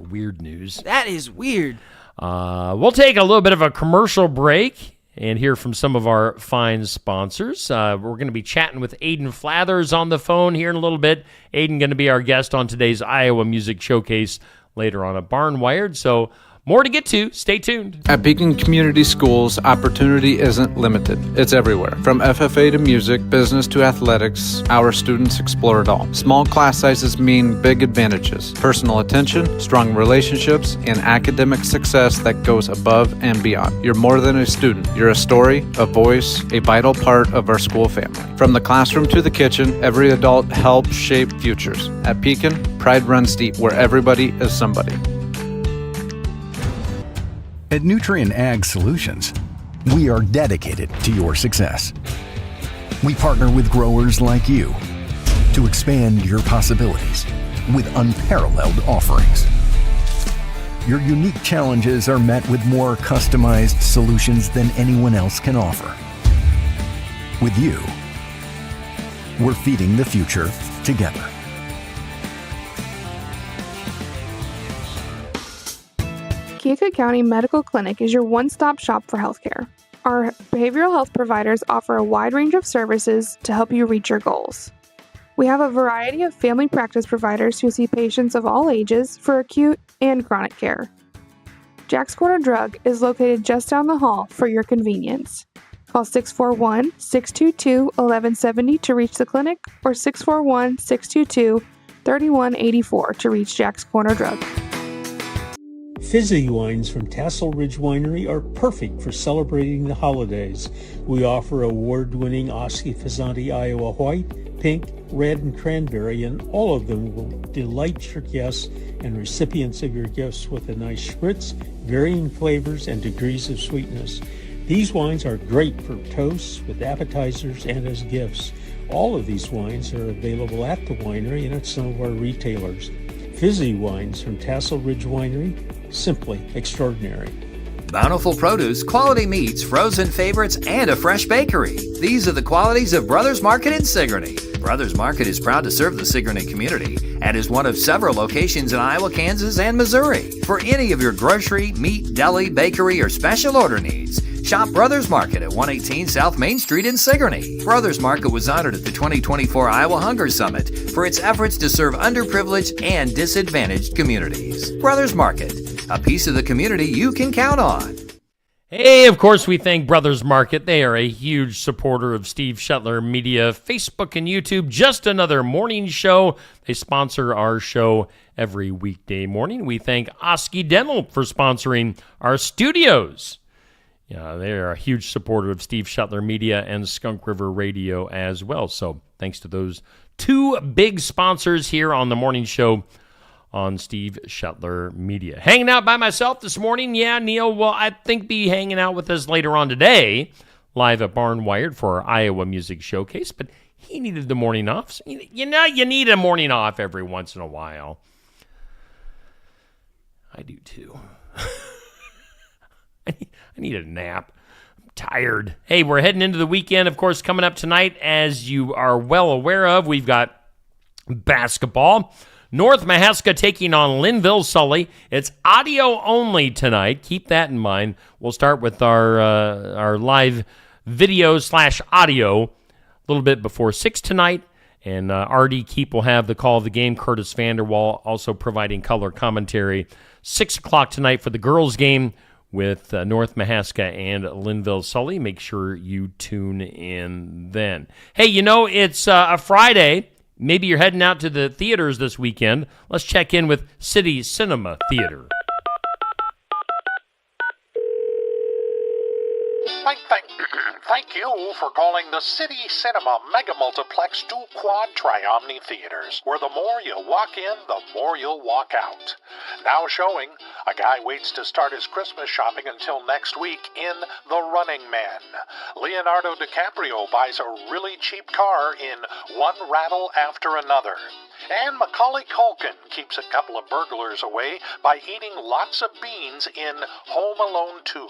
weird news. That is weird. We'll take a little bit of a commercial break and hear from some of our fine sponsors. We're going to be chatting with Aiden Flathers on the phone here in a little bit. Aiden going to be our guest on today's Iowa Music Showcase later on at Barnwired. So more to get to. Stay tuned. At Beacon Community Schools, opportunity isn't limited. It's everywhere. From FFA to music, business to athletics, our students explore it all. Small class sizes mean big advantages. Personal attention, strong relationships, and academic success that goes above and beyond. You're more than a student. You're a story, a voice, a vital part of our school family. From the classroom to the kitchen, every adult helps shape futures. At Beacon, pride runs deep where everybody is somebody. At Nutrien Ag Solutions, we are dedicated to your success. We partner with growers like you to expand your possibilities with unparalleled offerings. Your unique challenges are met with more customized solutions than anyone else can offer. With you, we're feeding the future together. Keokuk County Medical Clinic is your one-stop shop for healthcare. Our behavioral health providers offer a wide range of services to help you reach your goals. We have a variety of family practice providers who see patients of all ages for acute and chronic care. Jack's Corner Drug is located just down the hall for your convenience. Call 641-622-1170 to reach the clinic or 641-622-3184 to reach Jack's Corner Drug. Fizzy wines from Tassel Ridge Winery are perfect for celebrating the holidays. We offer award-winning Osky Fizanti Iowa White, Pink, Red, and Cranberry, and all of them will delight your guests and recipients of your gifts with a nice spritz, varying flavors, and degrees of sweetness. These wines are great for toasts, with appetizers, and as gifts. All of these wines are available at the winery and at some of our retailers. Fizzy wines from Tassel Ridge Winery, simply extraordinary. Bountiful produce, quality meats, frozen favorites, and a fresh bakery. These are the qualities of Brothers Market in Sigourney. Brothers Market is proud to serve the Sigourney community and is one of several locations in Iowa, Kansas, and Missouri. For any of your grocery, meat, deli, bakery, or special order needs, shop Brothers Market at 118 South Main Street in Sigourney. Brothers Market was honored at the 2024 Iowa Hunger Summit for its efforts to serve underprivileged and disadvantaged communities. Brothers Market, a piece of the community you can count on. Hey, of course, we thank Brothers Market. They are a huge supporter of Steve Shetler Media, Facebook and YouTube. Just another morning show. They sponsor our show every weekday morning. We thank Osky Dental for sponsoring our studios. Yeah, they are a huge supporter of Steve Shetler Media and Skunk River Radio as well. So thanks to those two big sponsors here on the morning show on Steve Shetler Media. Hanging out by myself this morning. Yeah, Neil will, I think, be hanging out with us later on today, live at Barnwired for our Iowa Music Showcase, but he needed the morning off. So, you know, you need a morning off every once in a while. I do too. I need a nap. I'm tired. Hey, we're heading into the weekend, of course, coming up tonight. As you are well aware of, we've got basketball. North Mahaska taking on Linville Sully. It's audio only tonight. Keep that in mind. We'll start with our live video/audio a little bit before 6 tonight. And Artie Keep will have the call of the game. Curtis Vanderwall also providing color commentary. 6 o'clock tonight for the girls' game with North Mahaska and Linville Sully. Make sure you tune in then. Hey, you know, it's a Friday. Maybe you're heading out to the theaters this weekend. Let's check in with City Cinema Theater. Thank you for calling the City Cinema Mega Multiplex 2 Quad Tri-Omni Theaters, where the more you walk in, the more you'll walk out. Now showing, a guy waits to start his Christmas shopping until next week in The Running Man. Leonardo DiCaprio buys a really cheap car in One Rattle After Another. And Macaulay Culkin keeps a couple of burglars away by eating lots of beans in Home Alone 2.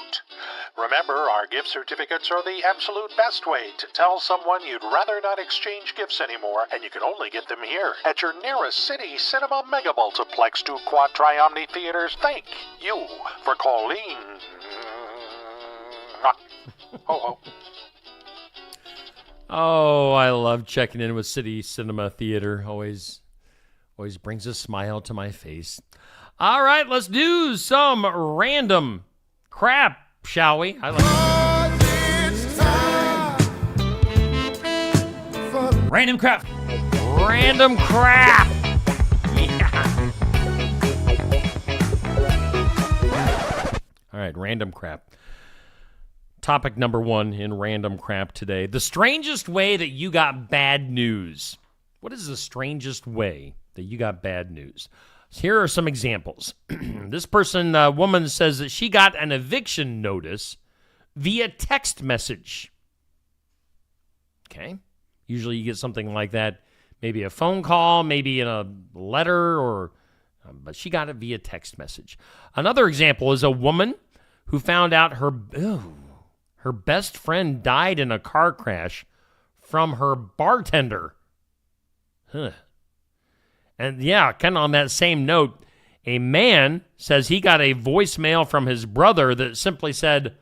Remember, our gift certificates are the absolute best way to tell someone you'd rather not exchange gifts anymore, and you can only get them here at your nearest City Cinema Mega Multiplex 2 Quad Tri-Omni Theaters. Thank you for calling. Ho ho. Oh, I love checking in with City Cinema Theater. Always brings a smile to my face. All right, let's do some random crap, shall we? I like random crap. Random crap. Yeah. All right, random crap. Topic number 1 in random crap today. The strangest way that you got bad news. What is the strangest way that you got bad news? Here are some examples. This woman says that she got an eviction notice via text message. Okay. Usually you get something like that, maybe a phone call, maybe in a letter, but she got it via text message. Another example is a woman who found out her best friend died in a car crash from her bartender. Huh. And yeah, kind of on that same note, a man says he got a voicemail from his brother that simply said,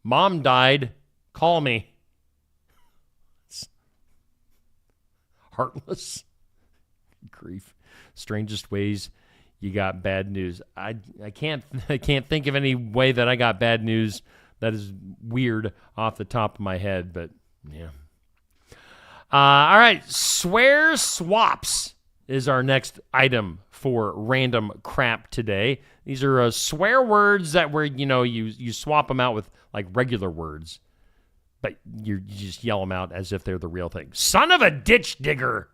"Mom died, call me." It's heartless. Grief. Strangest ways you got bad news. I can't think of any way that I got bad news that is weird off the top of my head, but yeah. All right, swear swaps is our next item for random crap today. These are swear words that where you swap them out with like regular words, but you just yell them out as if they're the real thing. Son of a ditch digger.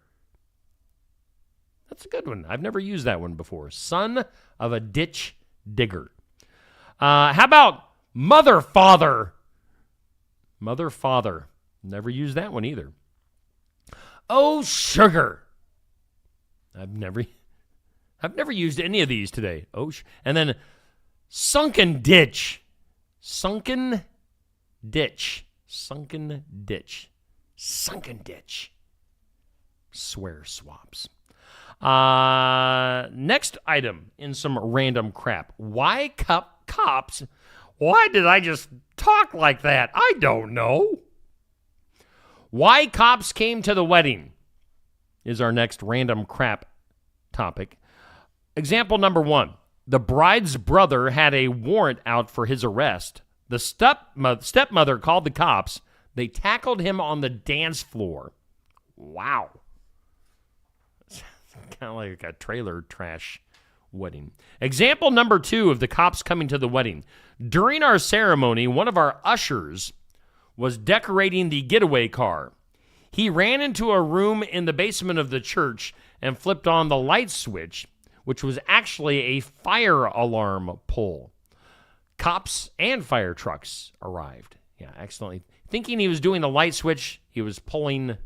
That's a good one. I've never used that one before. Son of a ditch digger. How about mother father? Mother father. Never used that one either. Oh, sugar. I've never used any of these today. Oh, and then sunken ditch. Sunken ditch. Sunken ditch. Sunken ditch. Swear swaps. Next item in some random crap. Why cops? Why did I just talk like that? I don't know. Why cops came to the wedding is our next random crap topic. Example number 1. The bride's brother had a warrant out for his arrest. The stepmother called the cops. They tackled him on the dance floor. Wow. It's kind of like a trailer trash wedding. Example number 2 of the cops coming to the wedding. During our ceremony, one of our ushers was decorating the getaway car. He ran into a room in the basement of the church and flipped on the light switch, which was actually a fire alarm pull. Cops and fire trucks arrived. Yeah, accidentally. Thinking he was doing the light switch, he was pulling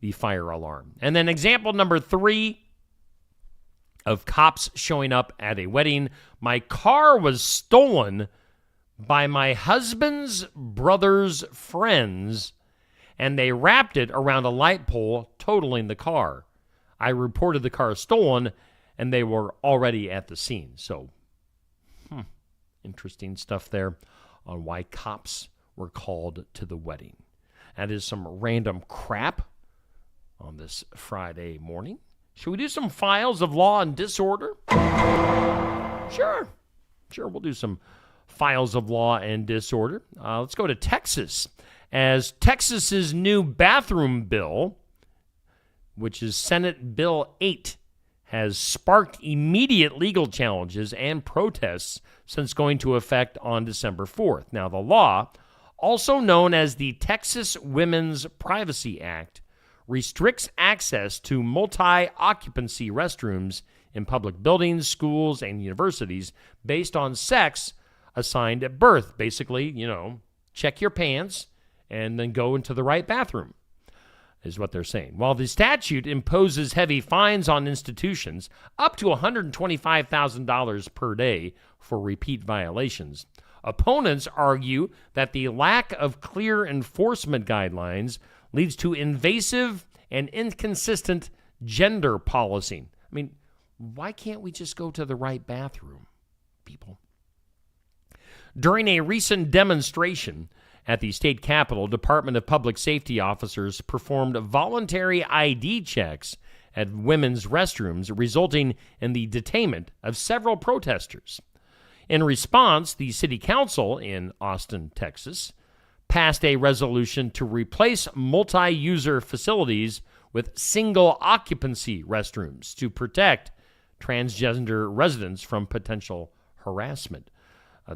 the fire alarm. And then example number 3 of cops showing up at a wedding. My car was stolen by my husband's brother's friends, and they wrapped it around a light pole, totaling the car. I reported the car stolen, and they were already at the scene. So, interesting stuff there on why cops were called to the wedding. That is some random crap on this Friday morning. Should we do some files of law and disorder? Sure, we'll do some files of law and disorder. Let's go to Texas, as Texas's new bathroom bill, which is Senate Bill 8, has sparked immediate legal challenges and protests since going into effect on December 4th. Now, the law also known as the Texas Women's Privacy Act, restricts access to multi-occupancy restrooms in public buildings, schools, and universities based on sex assigned at birth. Basically, check your pants and then go into the right bathroom, is what they're saying. While the statute imposes heavy fines on institutions, up to $125,000 per day for repeat violations, opponents argue that the lack of clear enforcement guidelines leads to invasive and inconsistent gender policing. I mean, why can't we just go to the right bathroom, people? During a recent demonstration at the state capitol, Department of Public Safety officers performed voluntary ID checks at women's restrooms, resulting in the detainment of several protesters. In response, the city council in Austin, Texas, passed a resolution to replace multi-user facilities with single-occupancy restrooms to protect transgender residents from potential harassment.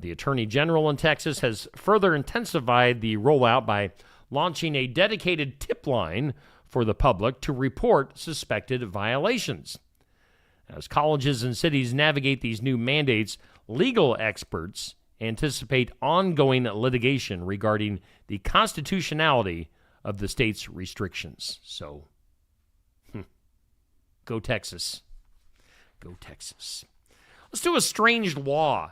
The Attorney General in Texas has further intensified the rollout by launching a dedicated tip line for the public to report suspected violations. As colleges and cities navigate these new mandates, legal experts anticipate ongoing litigation regarding the constitutionality of the state's restrictions. So, go Texas. Go Texas. Let's do a strange law.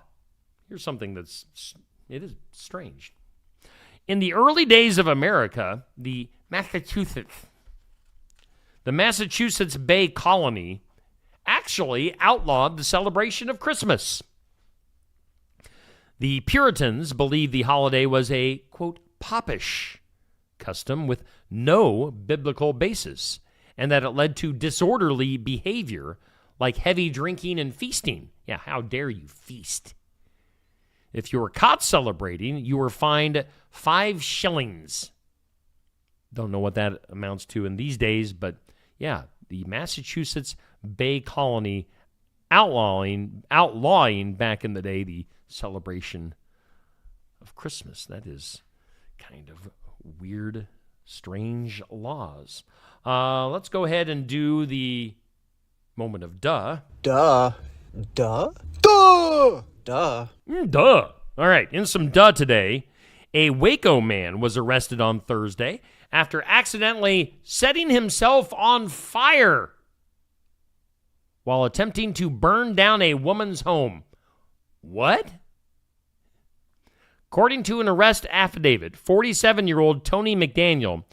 Here's something it is strange. In the early days of America, the Massachusetts Bay Colony actually outlawed the celebration of Christmas. The Puritans believed the holiday was a, quote, popish custom with no biblical basis, and that it led to disorderly behavior like heavy drinking and feasting. Yeah, how dare you feast? If you were caught celebrating, you were fined 5 shillings. Don't know what that amounts to in these days, but yeah, the Massachusetts Bay Colony outlawing back in the day the celebration of Christmas. That is kind of weird, strange laws. Let's go ahead and do the moment of duh. Duh. Duh? Duh! Duh. Duh. All right, in some duh today, a Waco man was arrested on Thursday after accidentally setting himself on fire while attempting to burn down a woman's home. What? According to an arrest affidavit, 47-year-old Tony McDaniel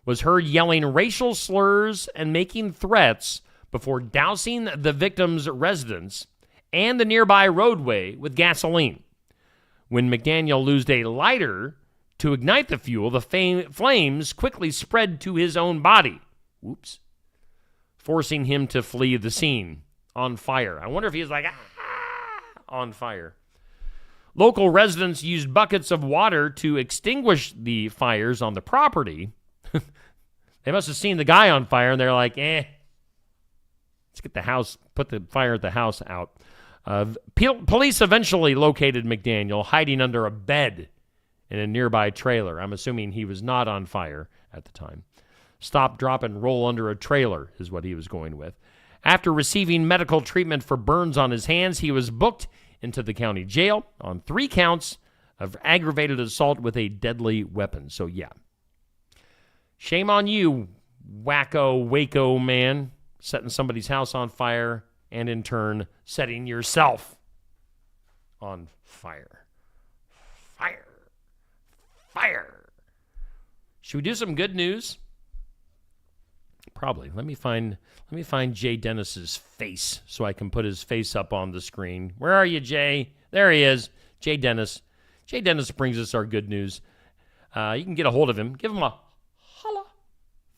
was heard yelling racial slurs and making threats before dousing the victim's residence and the nearby roadway with gasoline. When McDaniel used a lighter to ignite the fuel, the flames quickly spread to his own body. Whoops. Forcing him to flee the scene on fire. I wonder if he was like, on fire. Local residents used buckets of water to extinguish the fires on the property. They must have seen the guy on fire, and they're like, let's get the house, put the fire at the house out. Police eventually located McDaniel hiding under a bed in a nearby trailer. I'm assuming he was not on fire at the time. Stop, drop, and roll under a trailer is what he was going with. After receiving medical treatment for burns on his hands, he was booked into the county jail on 3 counts of aggravated assault with a deadly weapon. So, yeah. Shame on you, wacko Waco man, setting somebody's house on fire and in turn setting yourself on fire. Fire. Fire. Should we do some good news? Probably. Let me find Jay Dennis's face so I can put his face up on the screen. Where are you, Jay? There he is. Jay Dennis. Jay Dennis brings us our good news. You can get a hold of him. Give him a holla.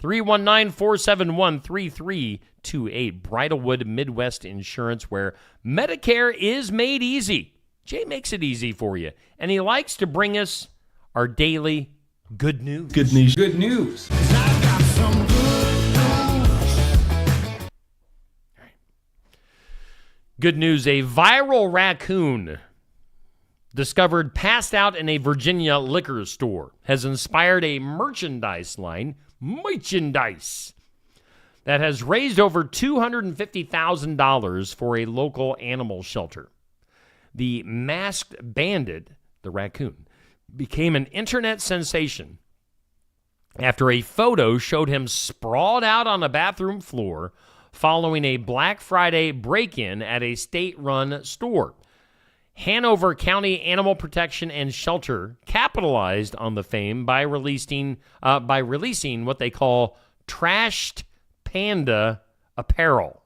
319-471-3328. Bridalwood Midwest Insurance, where Medicare is made easy. Jay makes it easy for you. And he likes to bring us our daily good news. Good news. Good news. Good news, a viral raccoon discovered passed out in a Virginia liquor store, has inspired a merchandise line, that has raised over $250,000 for a local animal shelter. The masked bandit, the raccoon, became an internet sensation after a photo showed him sprawled out on a bathroom floor following a Black Friday break-in at a state-run store. Hanover County Animal Protection and Shelter capitalized on the fame by releasing what they call trashed panda apparel.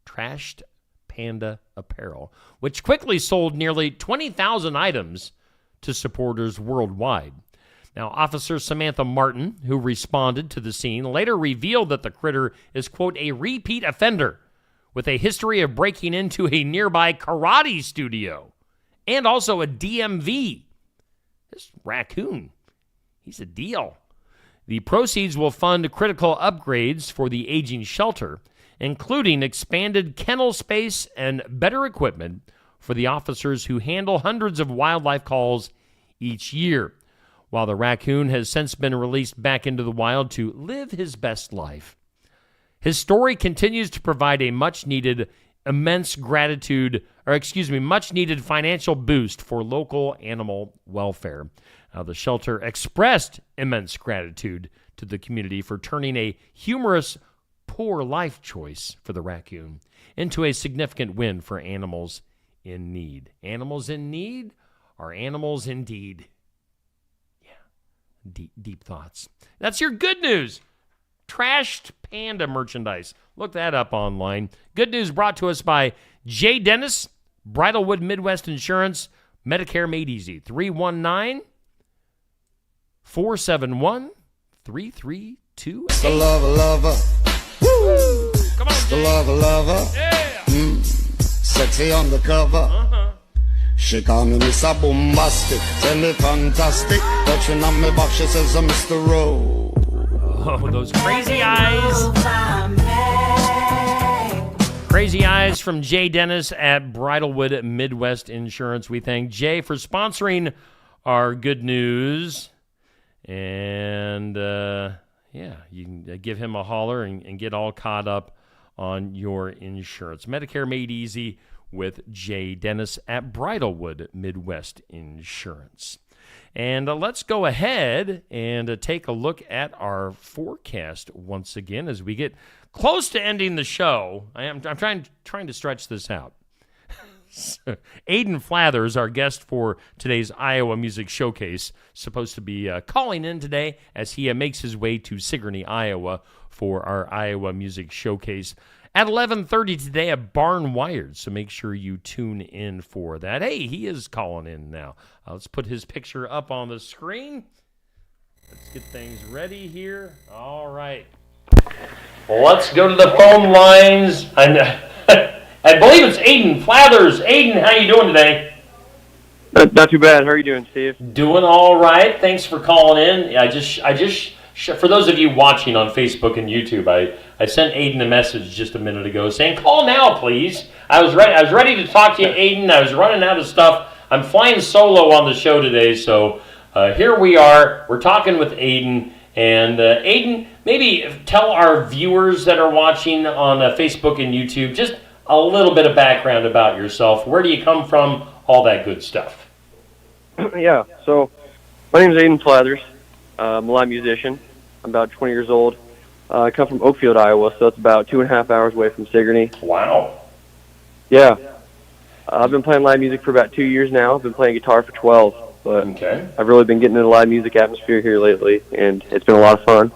Trashed panda apparel, which quickly sold nearly 20,000 items to supporters worldwide. Now, Officer Samantha Martin, who responded to the scene, later revealed that the critter is, quote, a repeat offender with a history of breaking into a nearby karate studio and also a DMV. This raccoon, he's a deal. The proceeds will fund critical upgrades for the aging shelter, including expanded kennel space and better equipment for the officers who handle hundreds of wildlife calls each year. While the raccoon has since been released back into the wild to live his best life. His story continues to provide a much-needed financial boost for local animal welfare. The shelter expressed immense gratitude to the community for turning a humorous, poor life choice for the raccoon into a significant win for animals in need. Animals in need are animals indeed. Deep thoughts. That's your good news. Trashed panda merchandise. Look that up online. Good news brought to us by Jay Dennis, Bridalwood Midwest Insurance, Medicare Made Easy. 319-471-3328. The lover. Woo! Come on, The Jay. lover. Yeah. Sexy on the cover. She call me Mr. Bombastic, tell me fantastic. Touching on me back, she says I'm Mr. Rowe. Oh, those crazy eyes. Crazy eyes from Jay Dennis at Bridalwood Midwest Insurance. We thank Jay for sponsoring our good news. And, you can give him a holler and get all caught up on your insurance. Medicare Made Easy with Jay Dennis at Bridalwood Midwest Insurance. And let's go ahead and take a look at our forecast once again as we get close to ending the show. I'm trying to stretch this out. So, Aiden Flathers, our guest for today's Iowa Music Showcase, supposed to be calling in today as he makes his way to Sigourney, Iowa for our Iowa Music Showcase at 11:30 today at Barn Wired, so make sure you tune in for that. Hey, he is calling in now. Let's put his picture up on the screen. Let's get things ready here. All right. Let's go to the phone lines. I believe it's Aiden Flathers. Aiden, how you doing today? Not too bad. How are you doing, Steve? Doing all right. Thanks for calling in. I just for those of you watching on Facebook and YouTube, I sent Aiden a message just a minute ago saying, call now, please. I was ready to talk to you, Aiden. I was running out of stuff. I'm flying solo on the show today, so here we are. We're talking with Aiden. And Aiden, maybe tell our viewers that are watching on Facebook and YouTube just a little bit of background about yourself. Where do you come from? All that good stuff. Yeah, so my name is Aiden Flathers. I'm a live musician. I'm about 20 years old. I come from Oakfield, Iowa, so it's about 2.5 hours away from Sigourney. Wow. Yeah. I've been playing live music for about 2 years now. I've been playing guitar for 12, but I've really been getting into the live music atmosphere here lately, and it's been a lot of fun.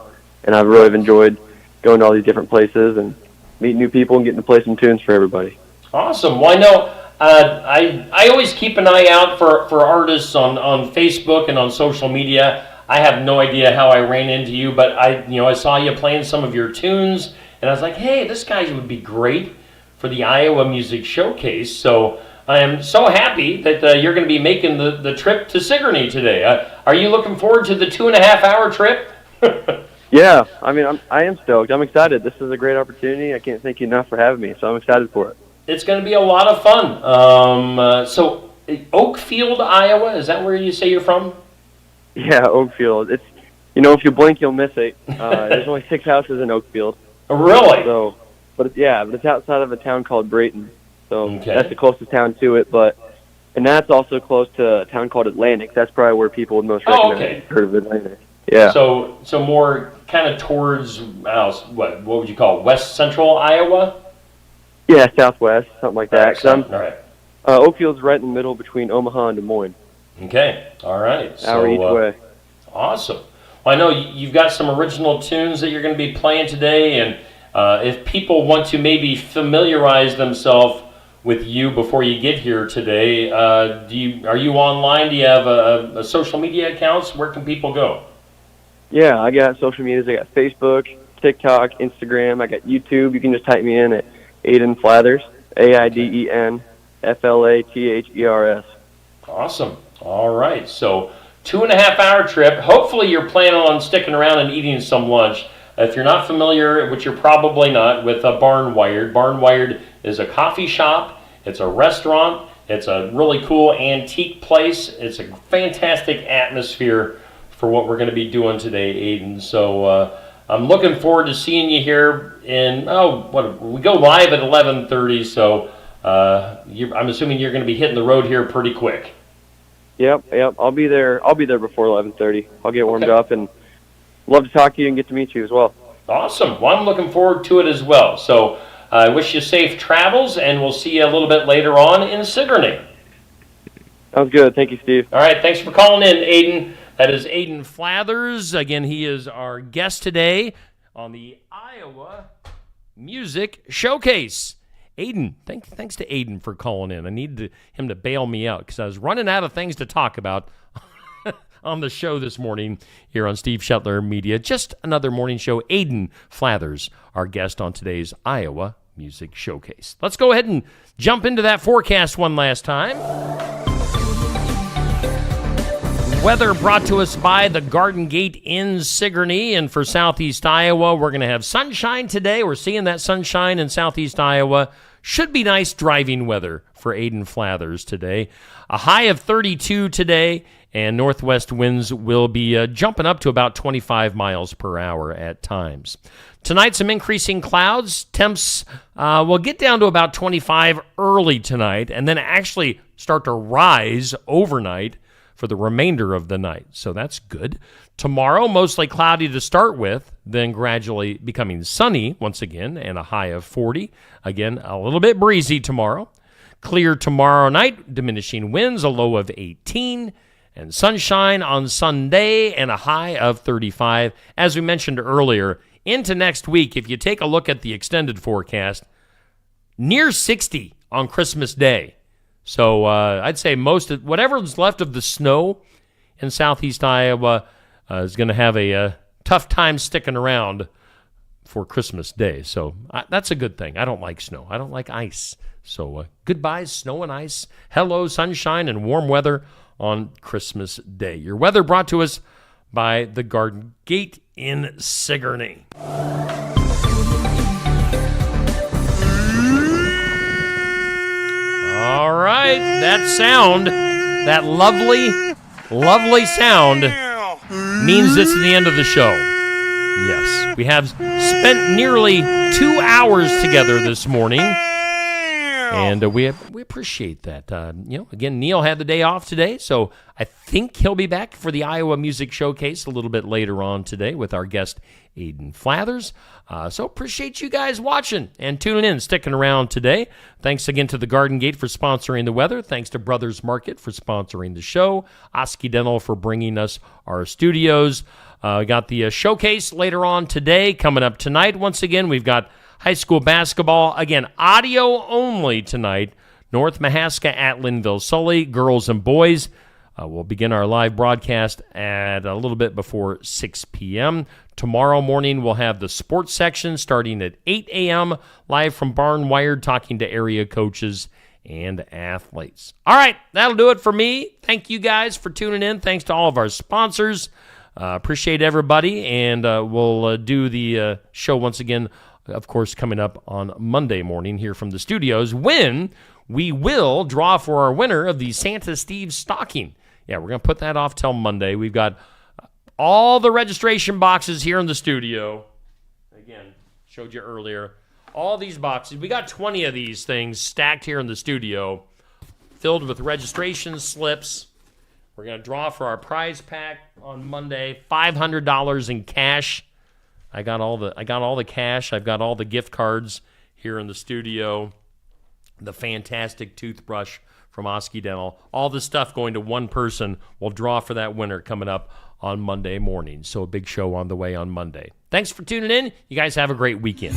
And I've really enjoyed going to all these different places and meeting new people and getting to play some tunes for everybody. Awesome. Well, I know I always keep an eye out for artists on Facebook and on social media. I have no idea how I ran into you, but I saw you playing some of your tunes, and I was like, hey, this guy would be great for the Iowa Music Showcase. So I am so happy that you're going to be making the trip to Sigourney today. Are you looking forward to the 2.5-hour trip? Yeah, I am stoked. I'm excited. This is a great opportunity. I can't thank you enough for having me, so I'm excited for it. It's going to be a lot of fun. So Oakfield, Iowa. Is that where you say you're from? Yeah, Oakfield. It's, if you blink, you'll miss it. There's only 6 houses in Oakfield. Really? So, but it's outside of a town called Brayton. So Okay. that's the closest town to it. And that's also close to a town called Atlantic. That's probably where people would most recognize. Okay. Heard of Atlantic? Yeah. So more kind of towards what would you call it? West Central Iowa? Yeah, Southwest, something like that. 'Cause All right. Oakfield's right in the middle between Omaha and Des Moines. Okay. All right. Hour each way. Awesome. Well, I know you've got some original tunes that you're going to be playing today, and if people want to maybe familiarize themselves with you before you get here today, are you online? Do you have a social media accounts? Where can people go? Yeah, I got social medias. I got Facebook, TikTok, Instagram. I got YouTube. You can just type me in at Aiden Flathers, AIDENFLATHERS. Awesome. All right. So 2.5-hour trip. Hopefully you're planning on sticking around and eating some lunch. If you're not familiar, which you're probably not, with Barnwired. Barnwired is a coffee shop. It's a restaurant. It's a really cool antique place. It's a fantastic atmosphere for what we're going to be doing today, Aiden. So I'm looking forward to seeing you here we go live at 11:30, so I'm assuming you're going to be hitting the road here pretty quick. Yep. I'll be there before 11:30. I'll get warmed up and love to talk to you and get to meet you as well. Awesome. Well, I'm looking forward to it as well. So I wish you safe travels, and we'll see you a little bit later on in Sigourney. Sounds good. Thank you, Steve. All right. Thanks for calling in, Aiden. That is Aiden Flathers. Again, he is our guest today on the Iowa Music Showcase. Aiden, thanks to Aiden for calling in. I needed him to bail me out because I was running out of things to talk about on the show this morning here on Steve Shetler Media. Just another morning show. Aiden Flathers, our guest on today's Iowa Music Showcase. Let's go ahead and jump into that forecast one last time. Weather brought to us by the Garden Gate in Sigourney. And for southeast Iowa, we're going to have sunshine today. We're seeing that sunshine in southeast Iowa. Should be nice driving weather for Aiden Flathers today. A high of 32 today, and northwest winds will be jumping up to about 25 miles per hour at times. Tonight, some increasing clouds. Temps will get down to about 25 early tonight, and then actually start to rise overnight for the remainder of the night. So that's good. Tomorrow, mostly cloudy to start with, then gradually becoming sunny once again, and a high of 40. Again, a little bit breezy tomorrow. Clear tomorrow night, diminishing winds, a low of 18, and sunshine on Sunday, and a high of 35. As we mentioned earlier, into next week, if you take a look at the extended forecast, near 60 on Christmas Day. So I'd say whatever's left of the snow in southeast Iowa is going to have a tough time sticking around for Christmas Day. So that's a good thing. I don't like snow. I don't like ice. So goodbye, snow and ice. Hello, sunshine and warm weather on Christmas Day. Your weather brought to us by the Garden Gate in Sigourney. All right, that sound, that lovely, lovely sound means this is the end of the show. Yes, we have spent nearly 2 hours together this morning, and we appreciate that. Again, Neil had the day off today, so I think he'll be back for the Iowa Music Showcase a little bit later on today with our guest, Aiden Flathers. So appreciate you guys watching and tuning in, sticking around today. Thanks again to the Garden Gate for sponsoring the weather. Thanks to Brothers Market for sponsoring the show. Osky Dental for bringing us our studios. We got the showcase later on today. Coming up tonight, once again, we've got high school basketball. Again, audio only tonight. North Mahaska at Linville Sully, girls and boys. We'll begin our live broadcast at a little bit before 6 p.m. Tomorrow morning, we'll have the sports section starting at 8 a.m. live from Barnwired, talking to area coaches and athletes. All right, that'll do it for me. Thank you guys for tuning in. Thanks to all of our sponsors. Appreciate everybody, and we'll do the show once again, of course, coming up on Monday morning here from the studios when we will draw for our winner of the Santa Steve stocking. Yeah, we're going to put that off till Monday. We've got all the registration boxes here in the studio. Again, showed you earlier. All these boxes. We got 20 of these things stacked here in the studio, filled with registration slips. We're going to draw for our prize pack on Monday, $500 in cash. I got all the cash. I've got all the gift cards here in the studio. The fantastic toothbrush from Osky Dental. All the stuff going to one person. We'll draw for that winner coming up on Monday morning. So a big show on the way on Monday. Thanks for tuning in. You guys have a great weekend.